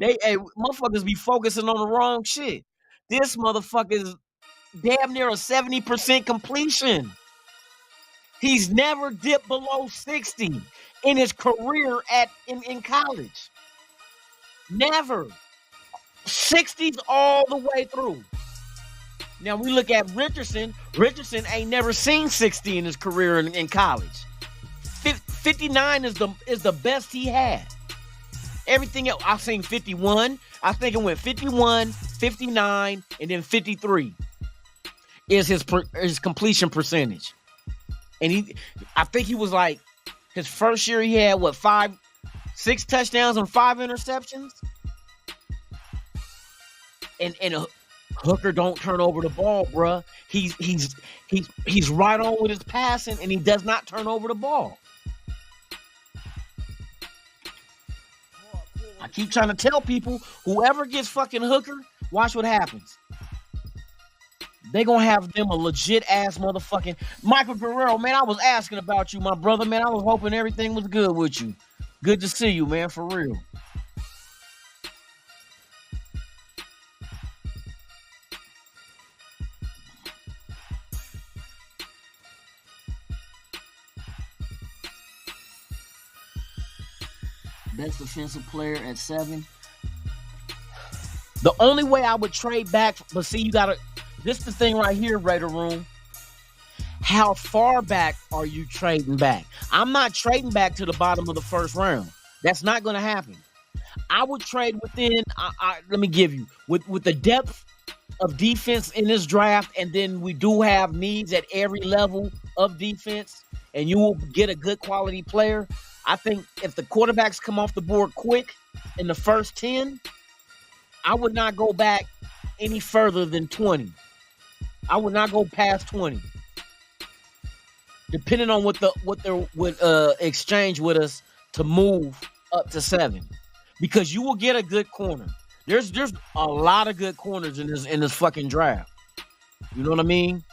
Motherfuckers be focusing on the wrong shit. This motherfucker is damn near a 70% completion. He's never dipped below 60 in his career in college. Never. 60s all the way through. Now we look at Richardson. Richardson ain't never seen 60 in his career in college. 59 is the best he had. Everything else, I've seen 51. I think it went 51, 59, and then 53 is his completion percentage. And I think he was like, his first year he had 6 touchdowns and 5 interceptions. And Hooker don't turn over the ball, bruh. He's right on with his passing, and he does not turn over the ball. I keep trying to tell people, whoever gets fucking Hooker, watch what happens. They gonna have them a legit ass motherfucking Michael Guerrero, man. I was asking about you, my brother, man. I was hoping everything was good with you. Good to see you, man, for real. Best defensive player at 7. The only way I would trade back, but see, this is the thing right here, Raider Room. How far back are you trading back? I'm not trading back to the bottom of the first round. That's not going to happen. I would trade within, let me give you, with the depth of defense in this draft, and then we do have needs at every level of defense, and you will get a good quality player. I think if the quarterbacks come off the board quick in the first 10, I would not go back any further than 20. I would not go past 20. Depending on what they would exchange with us to move up to 7. Because you will get a good corner. There's a lot of good corners in this fucking draft. You know what I mean?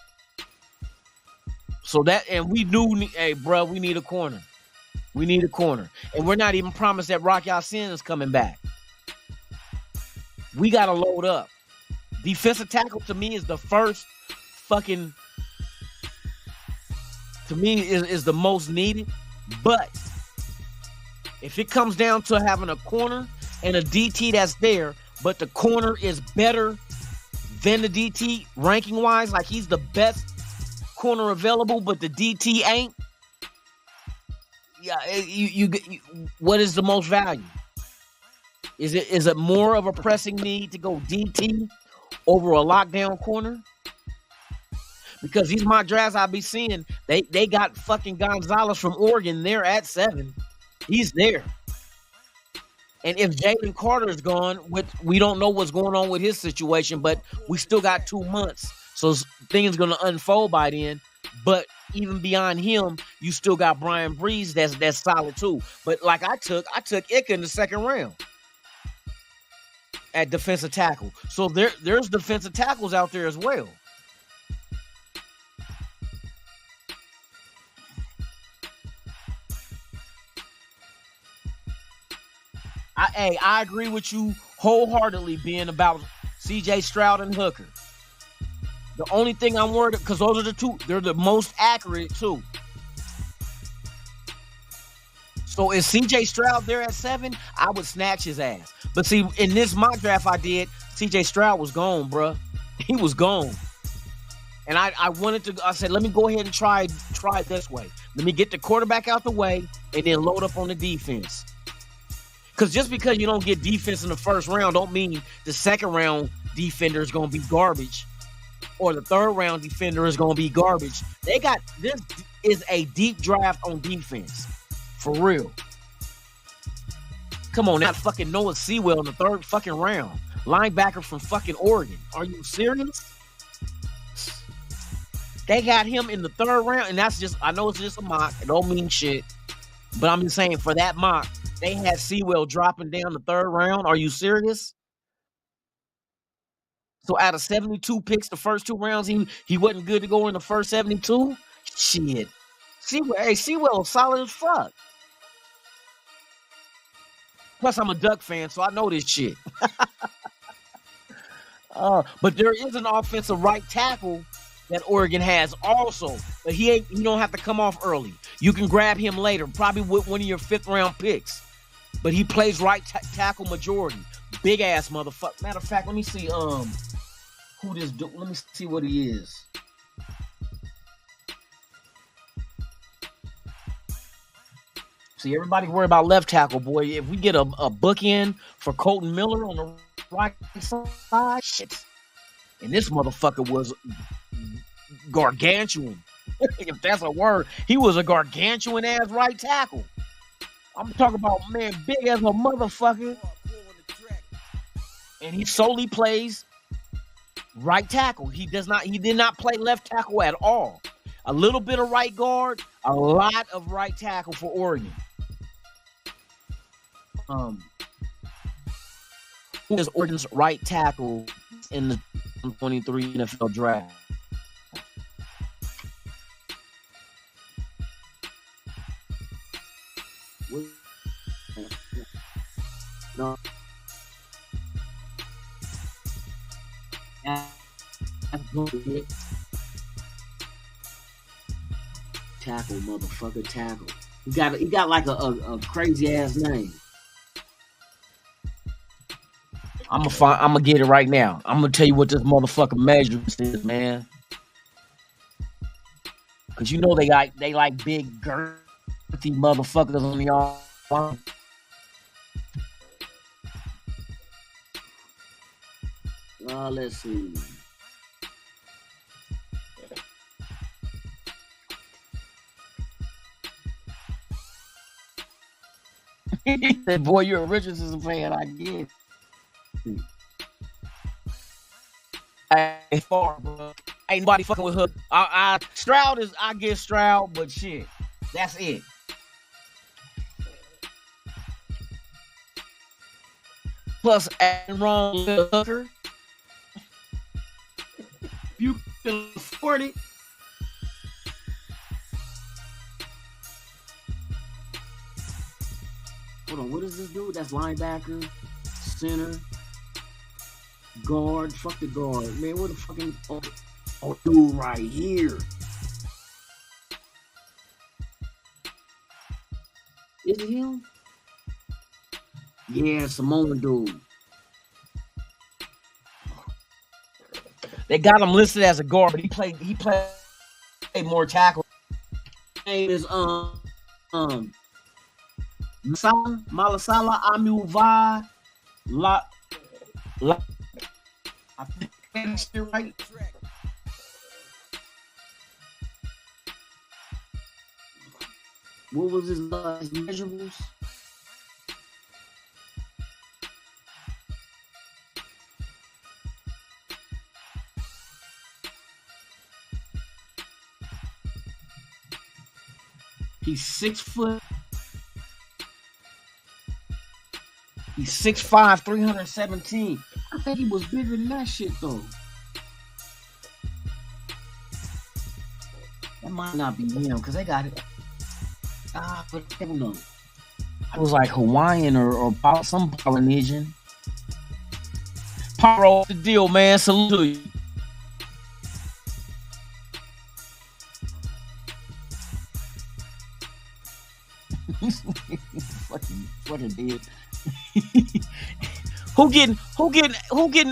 So and we do, hey, bro, we need a corner. We need a corner. And we're not even promised that Rock Ya-Sin is coming back. We got to load up. Defensive tackle, to me, is the first fucking, to me, is the most needed. But if it comes down to having a corner and a DT that's there, but the corner is better than the DT ranking-wise, like he's the best corner available, but the DT ain't, yeah, you what is the most value? Is it more of a pressing need to go DT over a lockdown corner? Because these mock drafts I be seeing, they got fucking Gonzalez from Oregon there at 7. He's there. And if Jalen Carter is gone, we don't know what's going on with his situation, but we still got 2 months. So things going to unfold by then. But even beyond him, you still got Brian Breeze that's solid too. But like I took Ika in the second round at defensive tackle. So there's defensive tackles out there as well. I agree with you wholeheartedly being about C.J. Stroud and Hooker. The only thing I'm worried, because those are the two, they're the most accurate too. So is C.J. Stroud there at 7? I would snatch his ass. But see, in this mock draft I did, C.J. Stroud was gone, bruh. He was gone. And I wanted to, I said, let me go ahead and try it this way. Let me get the quarterback out the way and then load up on the defense. Because just because you don't get defense in the first round don't mean the second round defender is going to be garbage or the third round defender is going to be garbage. This is a deep draft on defense. For real. Come on, not fucking Noah Sewell in the third fucking round. Linebacker from fucking Oregon. Are you serious? They got him in the third round, and that's just, I know it's just a mock. It don't mean shit. But I'm just saying, for that mock, they had Sewell dropping down the third round. Are you serious? So out of 72 picks, the first 2 rounds, he wasn't good to go in the first 72? Shit. Sewell is solid as fuck. Plus, I'm a Duck fan, so I know this shit. But there is an offensive right tackle that Oregon has also, but he don't have to come off early. You can grab him later, probably with one of your 5th round picks. But he plays right tackle majority. Big ass motherfucker. Matter of fact, let me see who this dude. Let me see what he is. See, everybody worry about left tackle, boy. If we get a bookend for Colton Miller on the right side, shit. And this motherfucker was gargantuan. If that's a word, he was a gargantuan ass right tackle. I'm talking about, man, big as a motherfucker. And he solely plays right tackle. He did not play left tackle at all. A little bit of right guard, a lot of right tackle for Oregon. Who is Oregon's right tackle in the 2023 NFL draft? No. Tackle, motherfucker, tackle. He got like a crazy ass name. I'm gonna get it right now. I'm gonna tell you what this motherfucker measures is, man. Cause you know they like big girthy motherfuckers on the arm. Let's see. He said, boy, you're a Richardson fan, I get it. Ain't far, bro. Ain't nobody fucking with Hook. Stroud is, I get Stroud, but shit, that's it. Plus, Aaron Hooker. You can afford it. Hold on, what is this dude? That's linebacker, center, guard. Fuck the guard, man. What the fucking dude right here? Is it him? Yeah, Samoan dude. They got him listed as a guard, but he played more tackle. His name is Malasala Amuva La. I think that's right. What was his measurables? He's 6 foot. He's 6'5", 317. I think he was bigger than that shit though. That might not be him because they got it. But I don't know. It was like Hawaiian or some Polynesian. Pyro, the deal, man. Salute to you. fucking dead. Who getting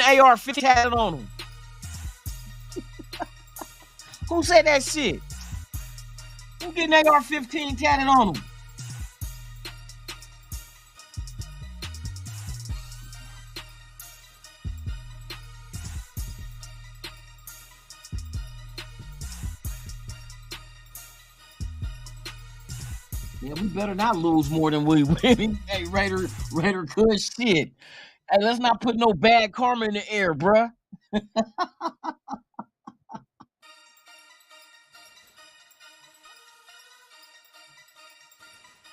AR-15 tatted on him? Who said that shit? Who getting AR-15 tatted on him? Yeah, we better not lose more than we win. Hey, Raider Kush, shit. Hey, let's not put no bad karma in the air, bruh.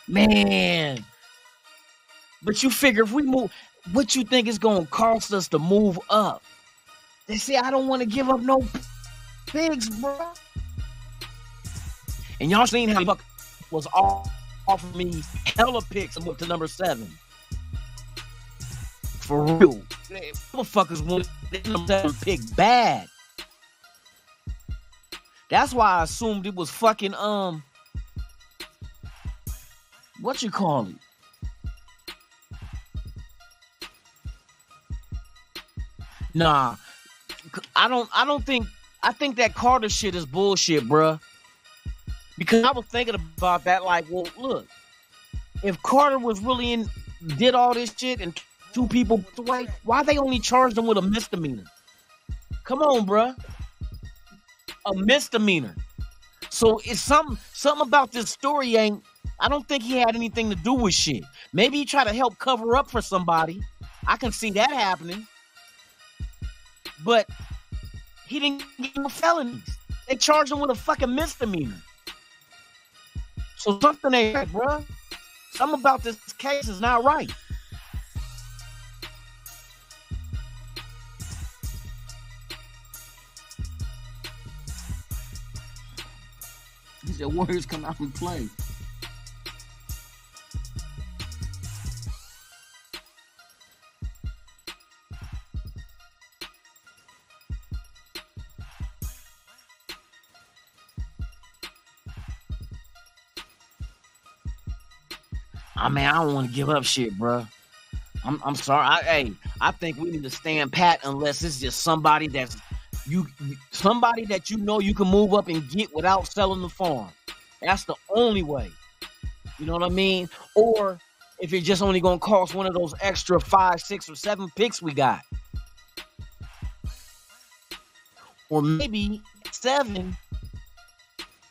Man. But you figure if we move, what you think is going to cost us to move up? They say, I don't want to give up no pigs, bruh. And y'all seen how he was offered me hella picks and went to number 7. For real. Motherfuckers want number 7 pick bad. That's why I assumed it was fucking what you call it? Nah. I think that Carter shit is bullshit, bruh. Because I was thinking about that, like, well, look, if Carter was really did all this shit and 2 people away, why they only charged him with a misdemeanor? Come on, bruh. A misdemeanor. So it's something about this story I don't think he had anything to do with shit. Maybe he tried to help cover up for somebody. I can see that happening. But he didn't get no felonies. They charged him with a fucking misdemeanor. So something ain't right, bro. Something about this case is not right. He said Warriors come out and play. I mean, I don't want to give up shit, bro. I'm sorry. I think we need to stand pat unless it's just somebody that you know you can move up and get without selling the farm. That's the only way. You know what I mean? Or if it's just only gonna cost one of those extra 5, 6, or 7 picks we got. Or maybe 7,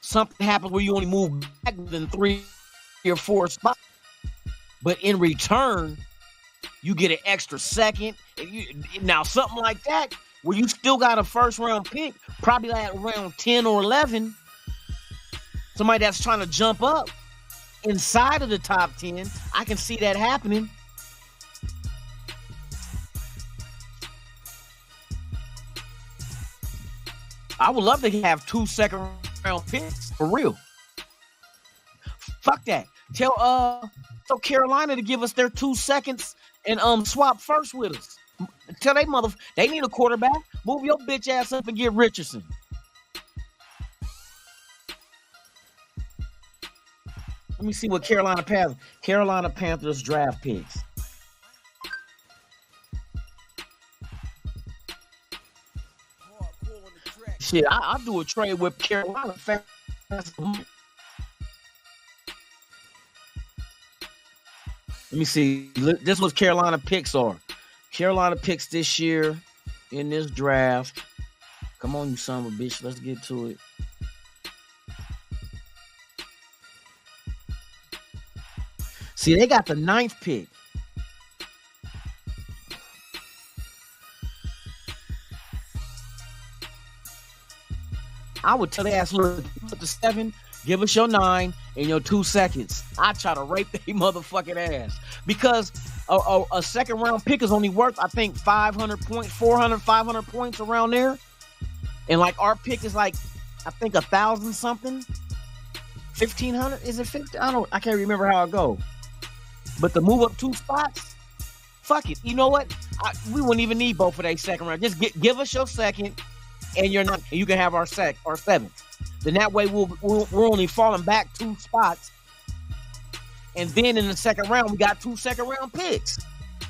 something happens where you only move back within 3 or 4 spots. But in return, you get an extra second. Now, something like that, where you still got a first round pick, probably like around 10 or 11. Somebody that's trying to jump up inside of the top 10, I can see that happening. I would love to have 2 second round picks, for real. Fuck that. Tell Carolina to give us their 2 seconds and swap first with us. Tell they need a quarterback. Move your bitch ass up and get Richardson. Let me see what Carolina Panthers draft picks. Shit, I'll do a trade with Carolina. Let me see. This was Carolina picks are. Carolina picks this year in this draft. Come on, you son of a bitch. Let's get to it. See, they got the 9th pick. I would tell the ass, look, put the 7, give us your 9 and your 2 seconds. I try to rape their motherfucking ass. Because a second round pick is only worth, I think, 500 points, 400, 500 points around there. And like our pick is like, I think 1,000 something. 1,500? Is it 50? I can't remember how it go. But to move up 2 spots, fuck it. You know what? We wouldn't even need both of their second round. Just give us your second, and you can have our seventh. Then that way we're only falling back 2 spots. And then in the second round, we got 2 second-round picks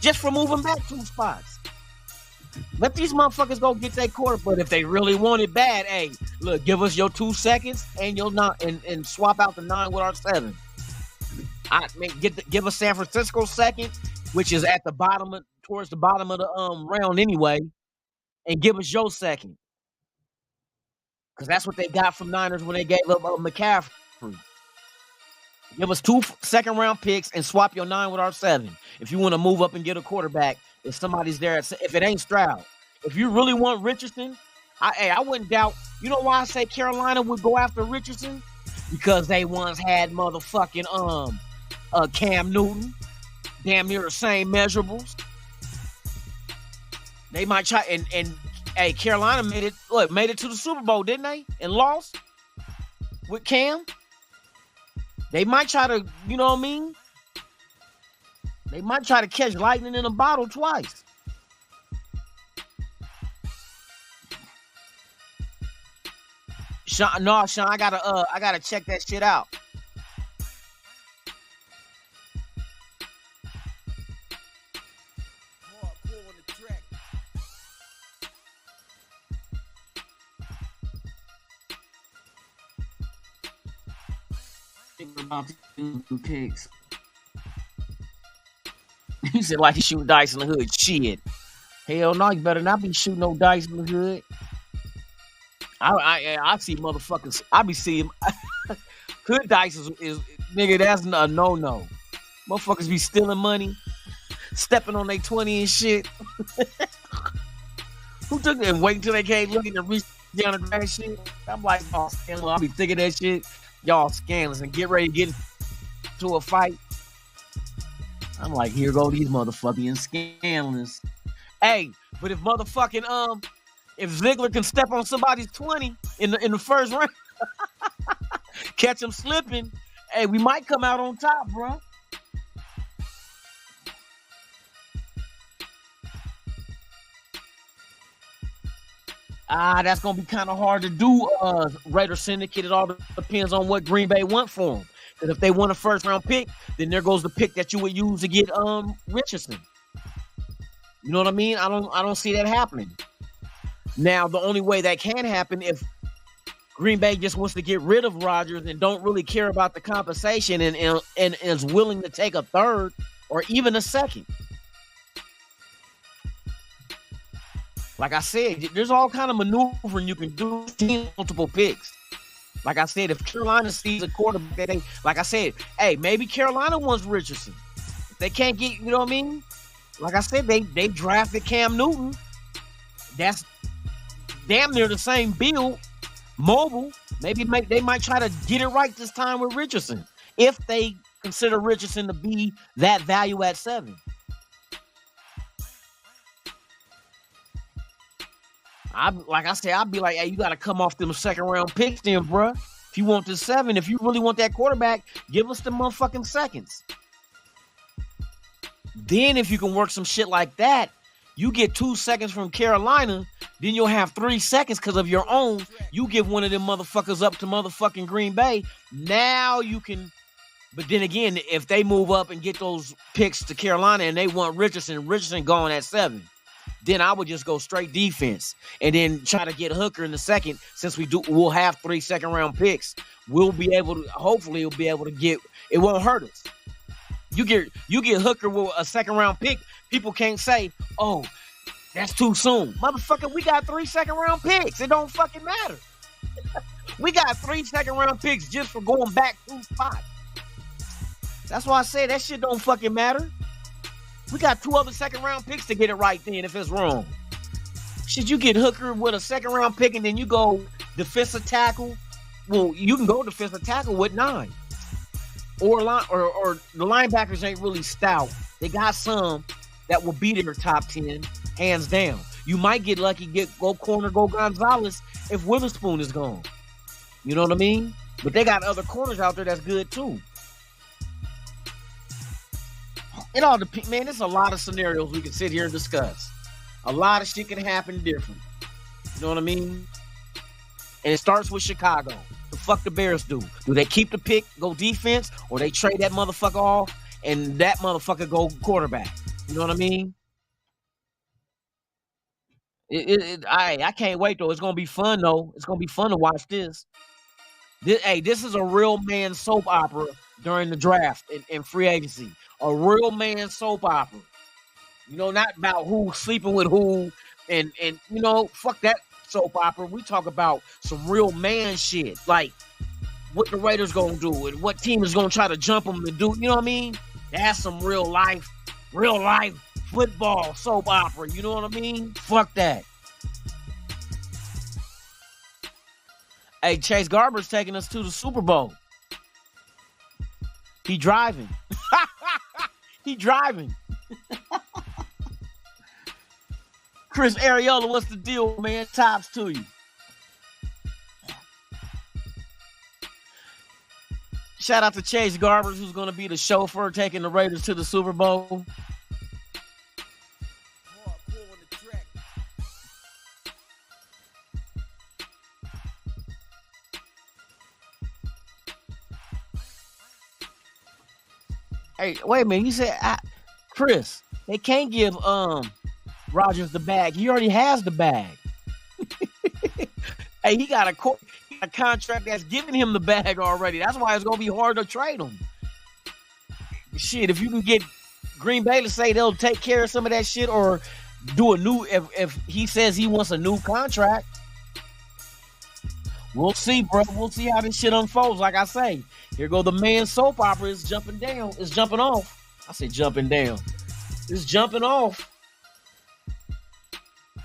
just for moving back 2 spots. Let these motherfuckers go get their quarter. But if they really want it bad, hey, look, give us your 2 seconds and you'll not and swap out the 9 with our 7. Give us San Francisco second, which is at the bottom towards the bottom of the round anyway, and give us your second. Because that's what they got from Niners when they gave up McCaffrey. Give us 2 second-round picks and swap your 9 with our 7. If you want to move up and get a quarterback, if somebody's there, if it ain't Stroud. If you really want Richardson, I wouldn't doubt. You know why I say Carolina would go after Richardson? Because they once had motherfucking Cam Newton, damn near the same measurables. They might try and hey, Carolina made it to the Super Bowl, didn't they? And lost with Cam. They might try to, you know what I mean? They might try to catch lightning in a bottle twice. Sean, I gotta check that shit out. About the pigs. He said like he shooting dice in the hood. Shit. Hell no, you better not be shooting no dice in the hood. I see motherfuckers. I be seeing hood dice is nigga, that's a no. Motherfuckers be stealing money, stepping on their 20 and shit. Who took it and wait until they can't look and reach down and grab shit? I'm like, oh, I'll be thinking that shit. Y'all scandalous and get ready to get into a fight. I'm like, here go these motherfucking scandalous. Hey, but if motherfucking if Ziggler can step on somebody's 20 in the first round, catch him slipping, hey, we might come out on top, bro. That's going to be kind of hard to do, Raider Syndicate. It all depends on what Green Bay want for them. Because if they want a first-round pick, then there goes the pick that you would use to get Richardson. You know what I mean? I don't see that happening. Now, the only way that can happen if Green Bay just wants to get rid of Rodgers and don't really care about the compensation and is willing to take a third or even a second. Like I said, there's all kind of maneuvering you can do, multiple picks. Like I said, if Carolina sees a quarterback, like I said, hey, maybe Carolina wants Richardson. If they can't get, you know what I mean? Like I said, they drafted Cam Newton. That's damn near the same build, mobile. Maybe they might try to get it right this time with Richardson if they consider Richardson to be that value at 7. Like I said, I'd be like, hey, you got to come off them second round picks then, bruh. If you want the 7, if you really want that quarterback, give us the motherfucking seconds. Then if you can work some shit like that, you get 2 seconds from Carolina, then you'll have 3 seconds because of your own. You give one of them motherfuckers up to motherfucking Green Bay. Now you can, but then again, if they move up and get those picks to Carolina and they want Richardson going at 7. Then I would just go straight defense and then try to get Hooker in the second. Since we'll have 3 second-round picks, hopefully we'll be able to get, it won't hurt us. You get Hooker with a second-round pick, people can't say, oh, that's too soon. Motherfucker, we got 3 second-round picks. It don't fucking matter. We got 3 second-round picks just for going back 2 spots. That's why I say that shit don't fucking matter. We got 2 other second-round picks to get it right then if it's wrong. Should you get Hooker with a second-round pick and then you go defensive tackle? Well, you can go defensive tackle with 9. Or the linebackers ain't really stout. They got some that will beat their top 10, hands down. You might get lucky, go Gonzalez if Witherspoon is gone. You know what I mean? But they got other corners out there that's good too. It all depends, man. There's a lot of scenarios we can sit here and discuss. A lot of shit can happen different. You know what I mean? And it starts with Chicago. The fuck the Bears do? Do they keep the pick, go defense, or they trade that motherfucker off and that motherfucker go quarterback? You know what I mean? I can't wait though. It's gonna be fun though. It's gonna be fun to watch this. This is a real man soap opera during the draft and free agency. A real man soap opera. You know, not about who's sleeping with who and you know, fuck that soap opera. We talk about some real man shit. Like what the Raiders gonna do and what team is gonna try to jump them and do. You know what I mean? That's some real life football soap opera. You know what I mean? Fuck that. Hey, Chase Garber's taking us to the Super Bowl. He driving. He driving. Chris Ariola, what's the deal, man? Tops to you. Shout out to Chase Garbers, who's going to be the chauffeur taking the Raiders to the Super Bowl. Hey, wait a minute. You said, Chris, they can't give Rodgers the bag. He already has the bag. Hey, he got a contract that's giving him the bag already. That's why it's going to be hard to trade him. Shit, if you can get Green Bay to say they'll take care of some of that shit or do a new, if he says he wants a new contract, we'll see, bro. We'll see how this shit unfolds. Like I say, here go the man soap opera. It's jumping down. It's jumping off. I say jumping down. It's jumping off.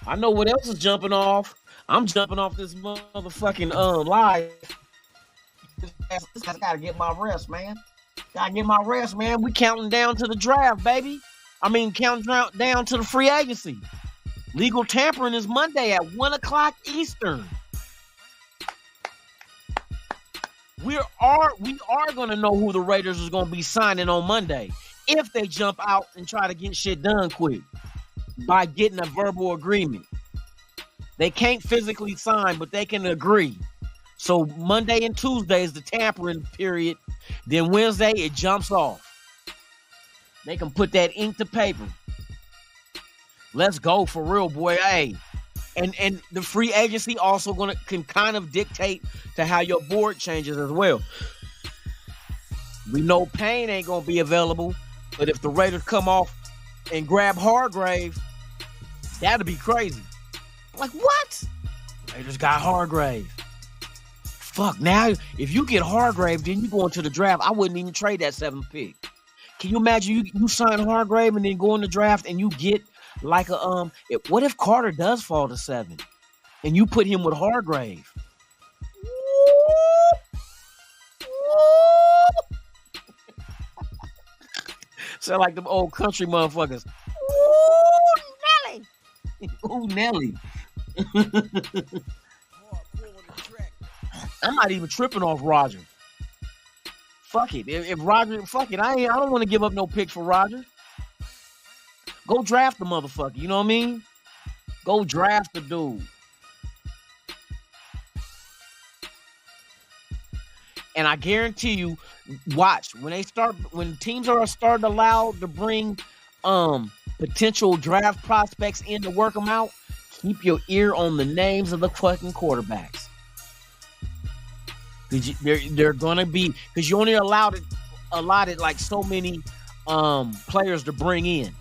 I know what else is jumping off. I'm jumping off this motherfucking live. I gotta get my rest, man. Gotta get my rest, man. We counting down to the draft, baby. I mean, counting down to the free agency. Legal tampering is Monday at 1 o'clock Eastern. We are going to know who the Raiders is going to be signing on Monday if they jump out and try to get shit done quick by getting a verbal agreement. They can't physically sign, but they can agree. So Monday and Tuesday is the tampering period. Then Wednesday, it jumps off. They can put that ink to paper. Let's go for real, boy. Hey. And the free agency also can kind of dictate to how your board changes as well. We know Payne ain't gonna be available, but if the Raiders come off and grab Hargrave, that'd be crazy. Like what? Raiders got Hargrave. Fuck, now if you get Hargrave, then you go into the draft. I wouldn't even trade that 7th pick. Can you imagine you sign Hargrave and then go in the draft and you get like a what if Carter does fall to 7 and you put him with Hargrave? Sound like them old country motherfuckers. Ooh, Nelly. Ooh, Nelly. I'm not even tripping off Roger. Fuck it. If Roger, fuck it. I don't want to give up no picks for Roger. Go draft the motherfucker. You know what I mean? Go draft the dude. And I guarantee you, watch when teams are starting to allow to bring potential draft prospects in to work them out. Keep your ear on the names of the fucking quarterbacks. They're gonna be, because you only allotted like so many players to bring in.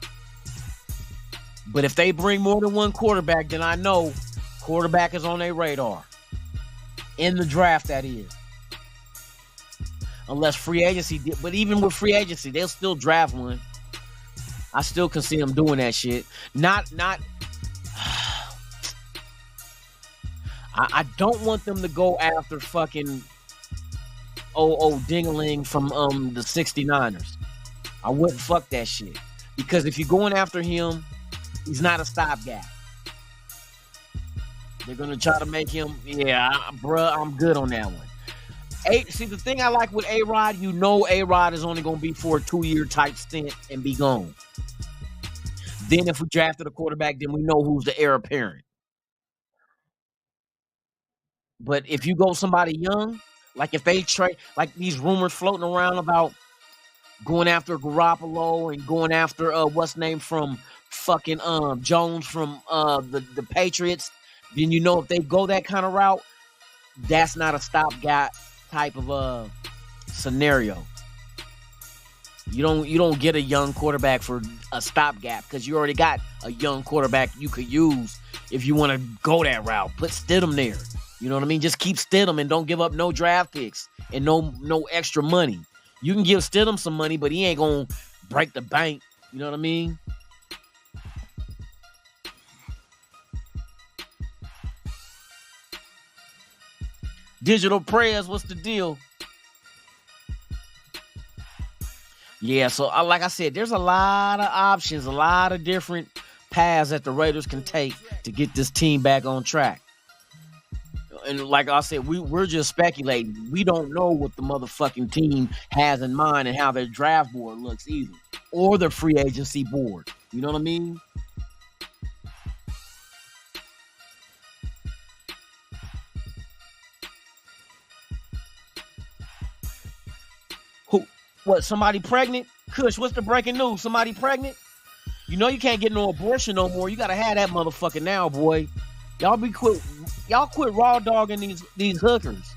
But if they bring more than one quarterback, then I know quarterback is on their radar. In the draft, that is. Unless free agency did. But even with free agency, they'll still draft one. I still can see them doing that shit. I don't want them to go after fucking Ding-a-ling from the 69ers. I wouldn't fuck that shit. Because if you're going after him, he's not a stopgap. They're going to try to make him, bruh, I'm good on that one. See, the thing I like with A-Rod, you know A-Rod is only going to be for a 2-year type stint and be gone. Then if we drafted a quarterback, then we know who's the heir apparent. But if you go somebody young, like if they trade, like these rumors floating around about going after Garoppolo and going after what's name from fucking Jones from the Patriots, then you know if they go that kind of route, that's not a stopgap type of scenario. You don't get a young quarterback for a stopgap because you already got a young quarterback you could use if you want to go that route. Put Stidham there. You know what I mean? Just keep Stidham and don't give up no draft picks and no extra money. You can give Stidham some money, but he ain't gonna break the bank. You know what I mean? Digital prayers, what's the deal? Yeah, so like I said, there's a lot of options, a lot of different paths that the Raiders can take to get this team back on track. And like I said, we're just speculating. We don't know what the motherfucking team has in mind and how their draft board looks either, or their free agency board. You know what I mean? What, somebody pregnant? Kush, what's the breaking news? Somebody pregnant? You know you can't get no abortion no more. You gotta have that motherfucker now, boy. Y'all quit raw dogging these hookers.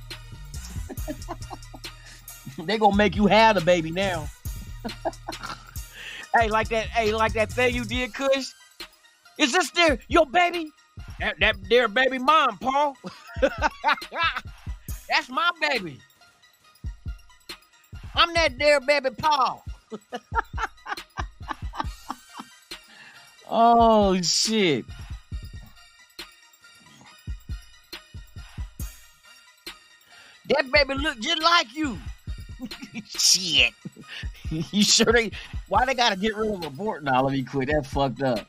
They gonna make you have the baby now. Hey, like that thing you did, Kush? Is this your baby? That their baby mom, Paul. That's my baby. I'm that there baby Paul. Oh shit. That baby look just like you. Shit. You sure why they gotta get rid of abortion? Nah, let me quit. That fucked up.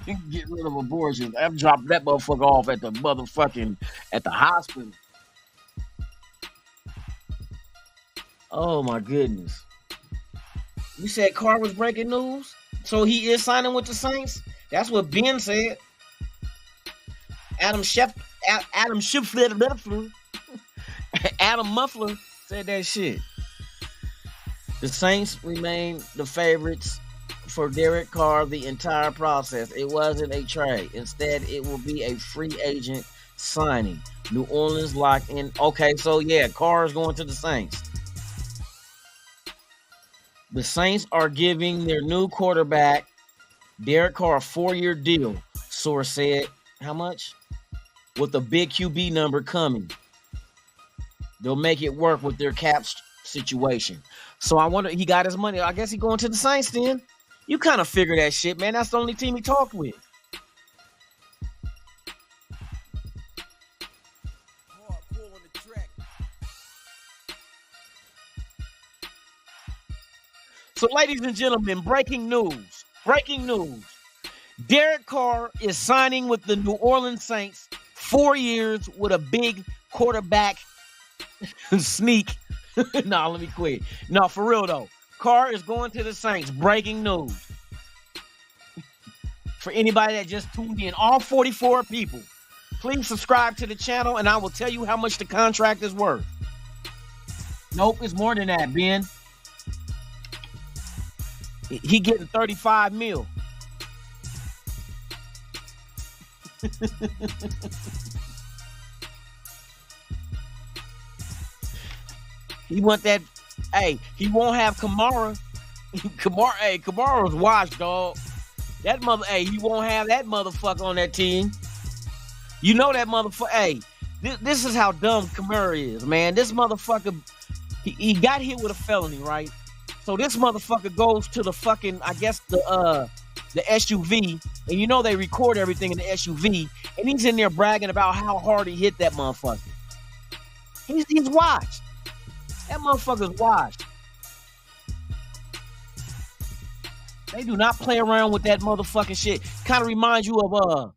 Get rid of abortion. I'm dropping that motherfucker off at the hospital. Oh my goodness. You said Carr was breaking news? So he is signing with the Saints? That's what Ben said. Adam Muffler said that shit. The Saints remain the favorites for Derek Carr the entire process. It wasn't a trade. Instead, it will be a free agent signing. New Orleans locked in. Okay, so yeah, Carr is going to the Saints. The Saints are giving their new quarterback, Derek Carr, a 4-year deal. Source said, how much? With a big QB number coming. They'll make it work with their cap situation. So I wonder, he got his money. I guess he going to the Saints then. You kind of figure that shit, man. That's the only team he talked with. So, ladies and gentlemen, breaking news. Derek Carr is signing with the New Orleans Saints 4 years with a big quarterback sneak. Nah, let me quit. No, for real though. Carr is going to the Saints. Breaking news. For anybody that just tuned in, all 44 people, please subscribe to the channel and I will tell you how much the contract is worth. Nope, it's more than that, Ben. He getting 35 mil. He want that. Hey, he won't have Kamara. Kamara's washed, dog. That mother. Hey, he won't have that motherfucker on that team. You know that motherfucker. Hey, this is how dumb Kamara is, man. This motherfucker. He got hit with a felony, right? So this motherfucker goes to the fucking, I guess, the SUV, and you know they record everything in the SUV, and he's in there bragging about how hard he hit that motherfucker. He's washed. That motherfucker's washed. They do not play around with that motherfucking shit. Kind of reminds you of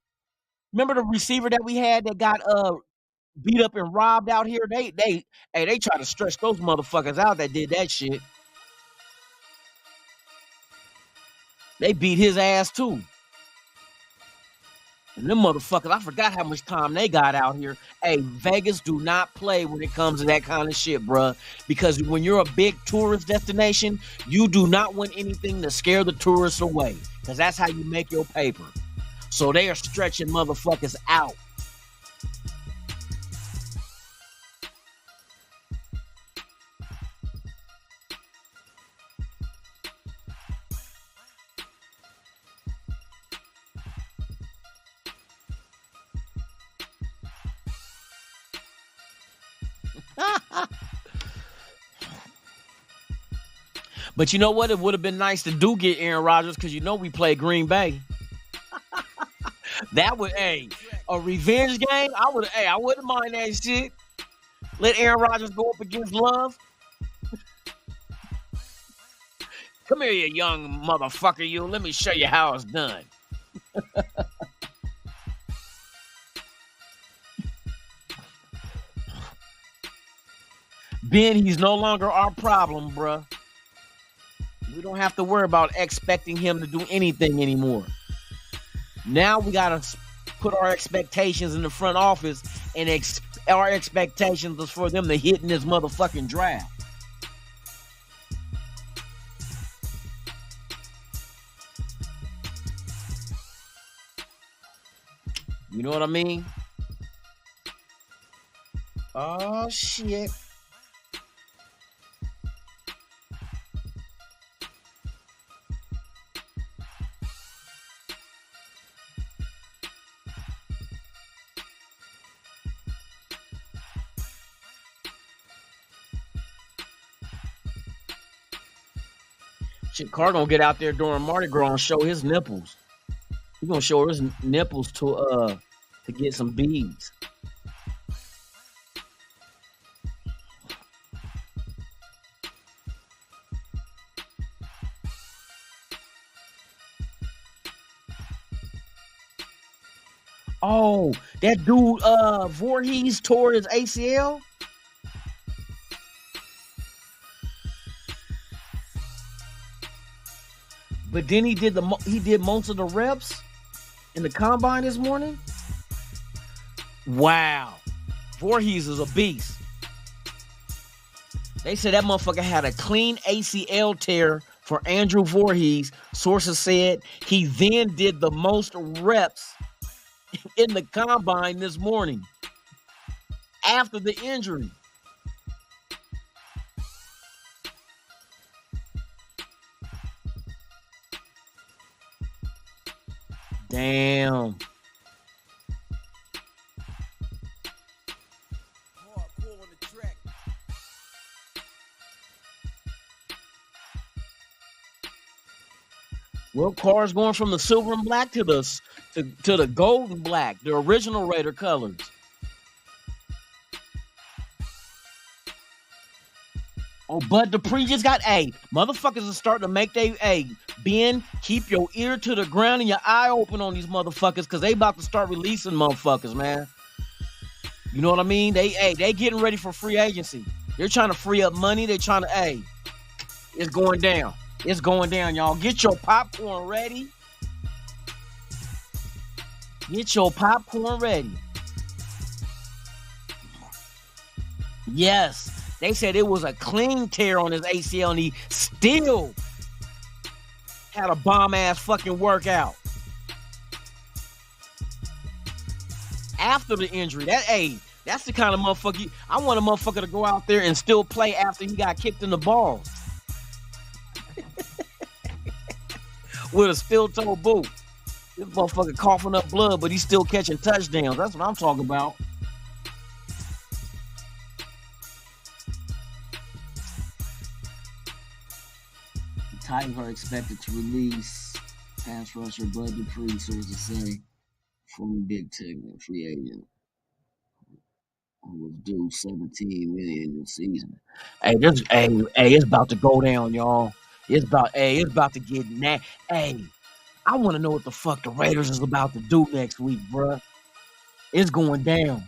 remember the receiver that we had that got beat up and robbed out here. They try to stretch those motherfuckers out that did that shit. They beat his ass too. And them motherfuckers, I forgot how much time they got out here. Hey, Vegas do not play when it comes to that kind of shit, bruh. Because when you're a big tourist destination, you do not want anything to scare the tourists away. Because that's how you make your paper. So they are stretching motherfuckers out. But you know what? It would have been nice to do get Aaron Rodgers because you know we play Green Bay. That would, a revenge game. I wouldn't mind that shit. Let Aaron Rodgers go up against Love. Come here, you young motherfucker, you. Let me show you how it's done. Ben, he's no longer our problem, bruh. We don't have to worry about expecting him to do anything anymore. Now we got to put our expectations in the front office, and our expectations is for them to hit in this motherfucking draft. You know what I mean? Oh, shit. Shit, Carr gonna get out there during Mardi Gras and show his nipples. He's gonna show his nipples to get some beads. Oh, that dude Voorhees tore his ACL. But then he did most of the reps in the combine this morning. Wow. Voorhees is a beast. They said that motherfucker had a clean ACL tear for Andrew Voorhees. Sources said he then did the most reps in the combine this morning after the injury. Damn. Well, Carr's going from the silver and black to the gold and black, the original Raider colors. Oh, Bud Dupree just got motherfuckers are starting to make Ben, keep your ear to the ground and your eye open on these motherfuckers because they about to start releasing motherfuckers, man. You know what I mean? They getting ready for free agency. They're trying to free up money. They're trying to, it's going down. It's going down, y'all. Get your popcorn ready. Get your popcorn ready. Yes. They said it was a clean tear on his ACL and he still had a bomb-ass fucking workout. After the injury. That's the kind of motherfucker. I want a motherfucker to go out there and still play after he got kicked in the balls. With a steel-toe boot. This motherfucker coughing up blood, but he's still catching touchdowns. That's what I'm talking about. The Titans are expected to release pass rusher Bud Dupree, sources say, from Big Tech free agent. Who was due $17 million this season. It's about to go down, y'all. It's about to get I want to know what the fuck the Raiders is about to do next week, bruh. It's going down.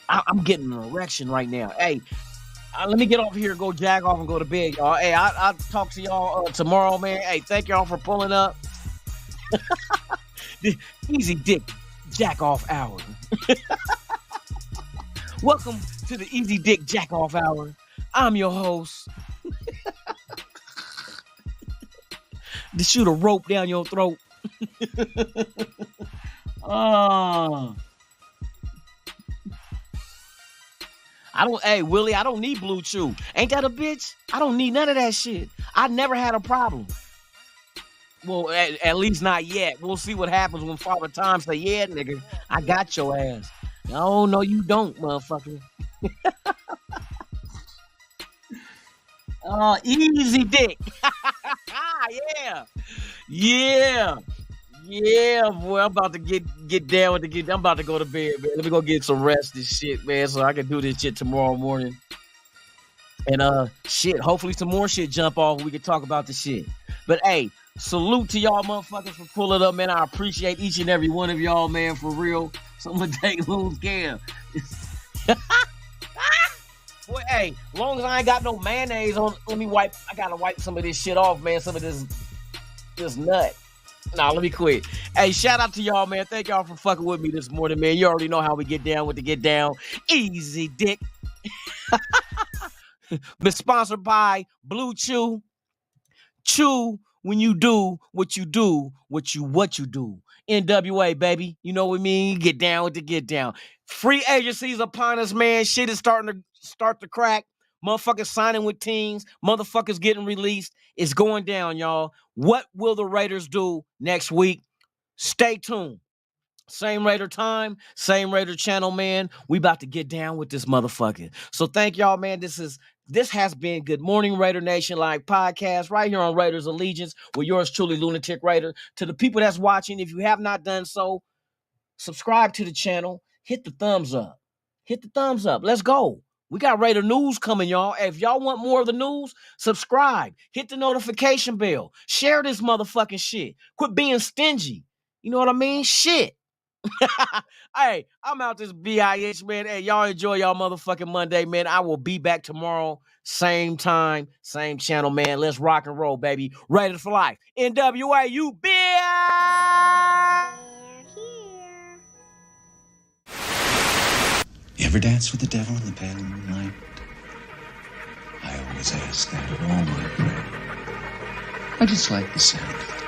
I'm getting an erection right now. Hey, let me get off here, go jack off, and go to bed, y'all. Hey, I'll talk to y'all tomorrow, man. Hey, thank y'all for pulling up. The Easy Dick Jack Off Hour. Welcome to the Easy Dick Jack Off Hour. I'm your host. To shoot a rope down your throat. Hey, Willie, I don't need Blue Chew. Ain't that a bitch? I don't need none of that shit. I never had a problem. Well, at least not yet. We'll see what happens when Father Time say, yeah, nigga, I got your ass. No, you don't, motherfucker. Easy Dick. Yeah, boy, I'm about to get down with I'm about to go to bed, man. Let me go get some rest and shit, man, so I can do this shit tomorrow morning. And shit, hopefully some more shit jump off. We can talk about the shit. But hey, salute to y'all motherfuckers for pulling up, man. I appreciate each and every one of y'all, man, for real. Some of the lose Cam. Boy, hey, as long as I ain't got no mayonnaise on, I gotta wipe some of this shit off, man. Some of this nut. Nah, let me quit. Hey, shout out to y'all, man. Thank y'all for fucking with me this morning, man. You already know how we get down with the Get Down. Easy Dick. Been sponsored by Blue Chew. Chew when you do what you do, what you do. NWA, baby. You know what I mean? Get down with the Get Down. Free agencies upon us, man. Shit is starting to crack. Motherfuckers signing with teams. Motherfuckers getting released. It's going down, y'all. What will the Raiders do next week? Stay tuned. Same Raider time, same Raider channel, man. We about to get down with this motherfucker. So thank y'all, man. This has been Good Morning Raider Nation live podcast right here on Raiders Allegiance with yours truly, Lunatic Raider. To the people that's watching, if you have not done so, subscribe to the channel. Hit the thumbs up. Let's go. We got Raider news coming, y'all. If y'all want more of the news, subscribe. Hit the notification bell. Share this motherfucking shit. Quit being stingy. You know what I mean? Shit. Hey, I'm out this BIH, man. Hey, y'all enjoy y'all motherfucking Monday, man. I will be back tomorrow. Same time, same channel, man. Let's rock and roll, baby. Raiders for life. NWA, you bitch! You ever dance with the devil in the pale moonlight? I always ask that of all my prey. I just like the sound of it.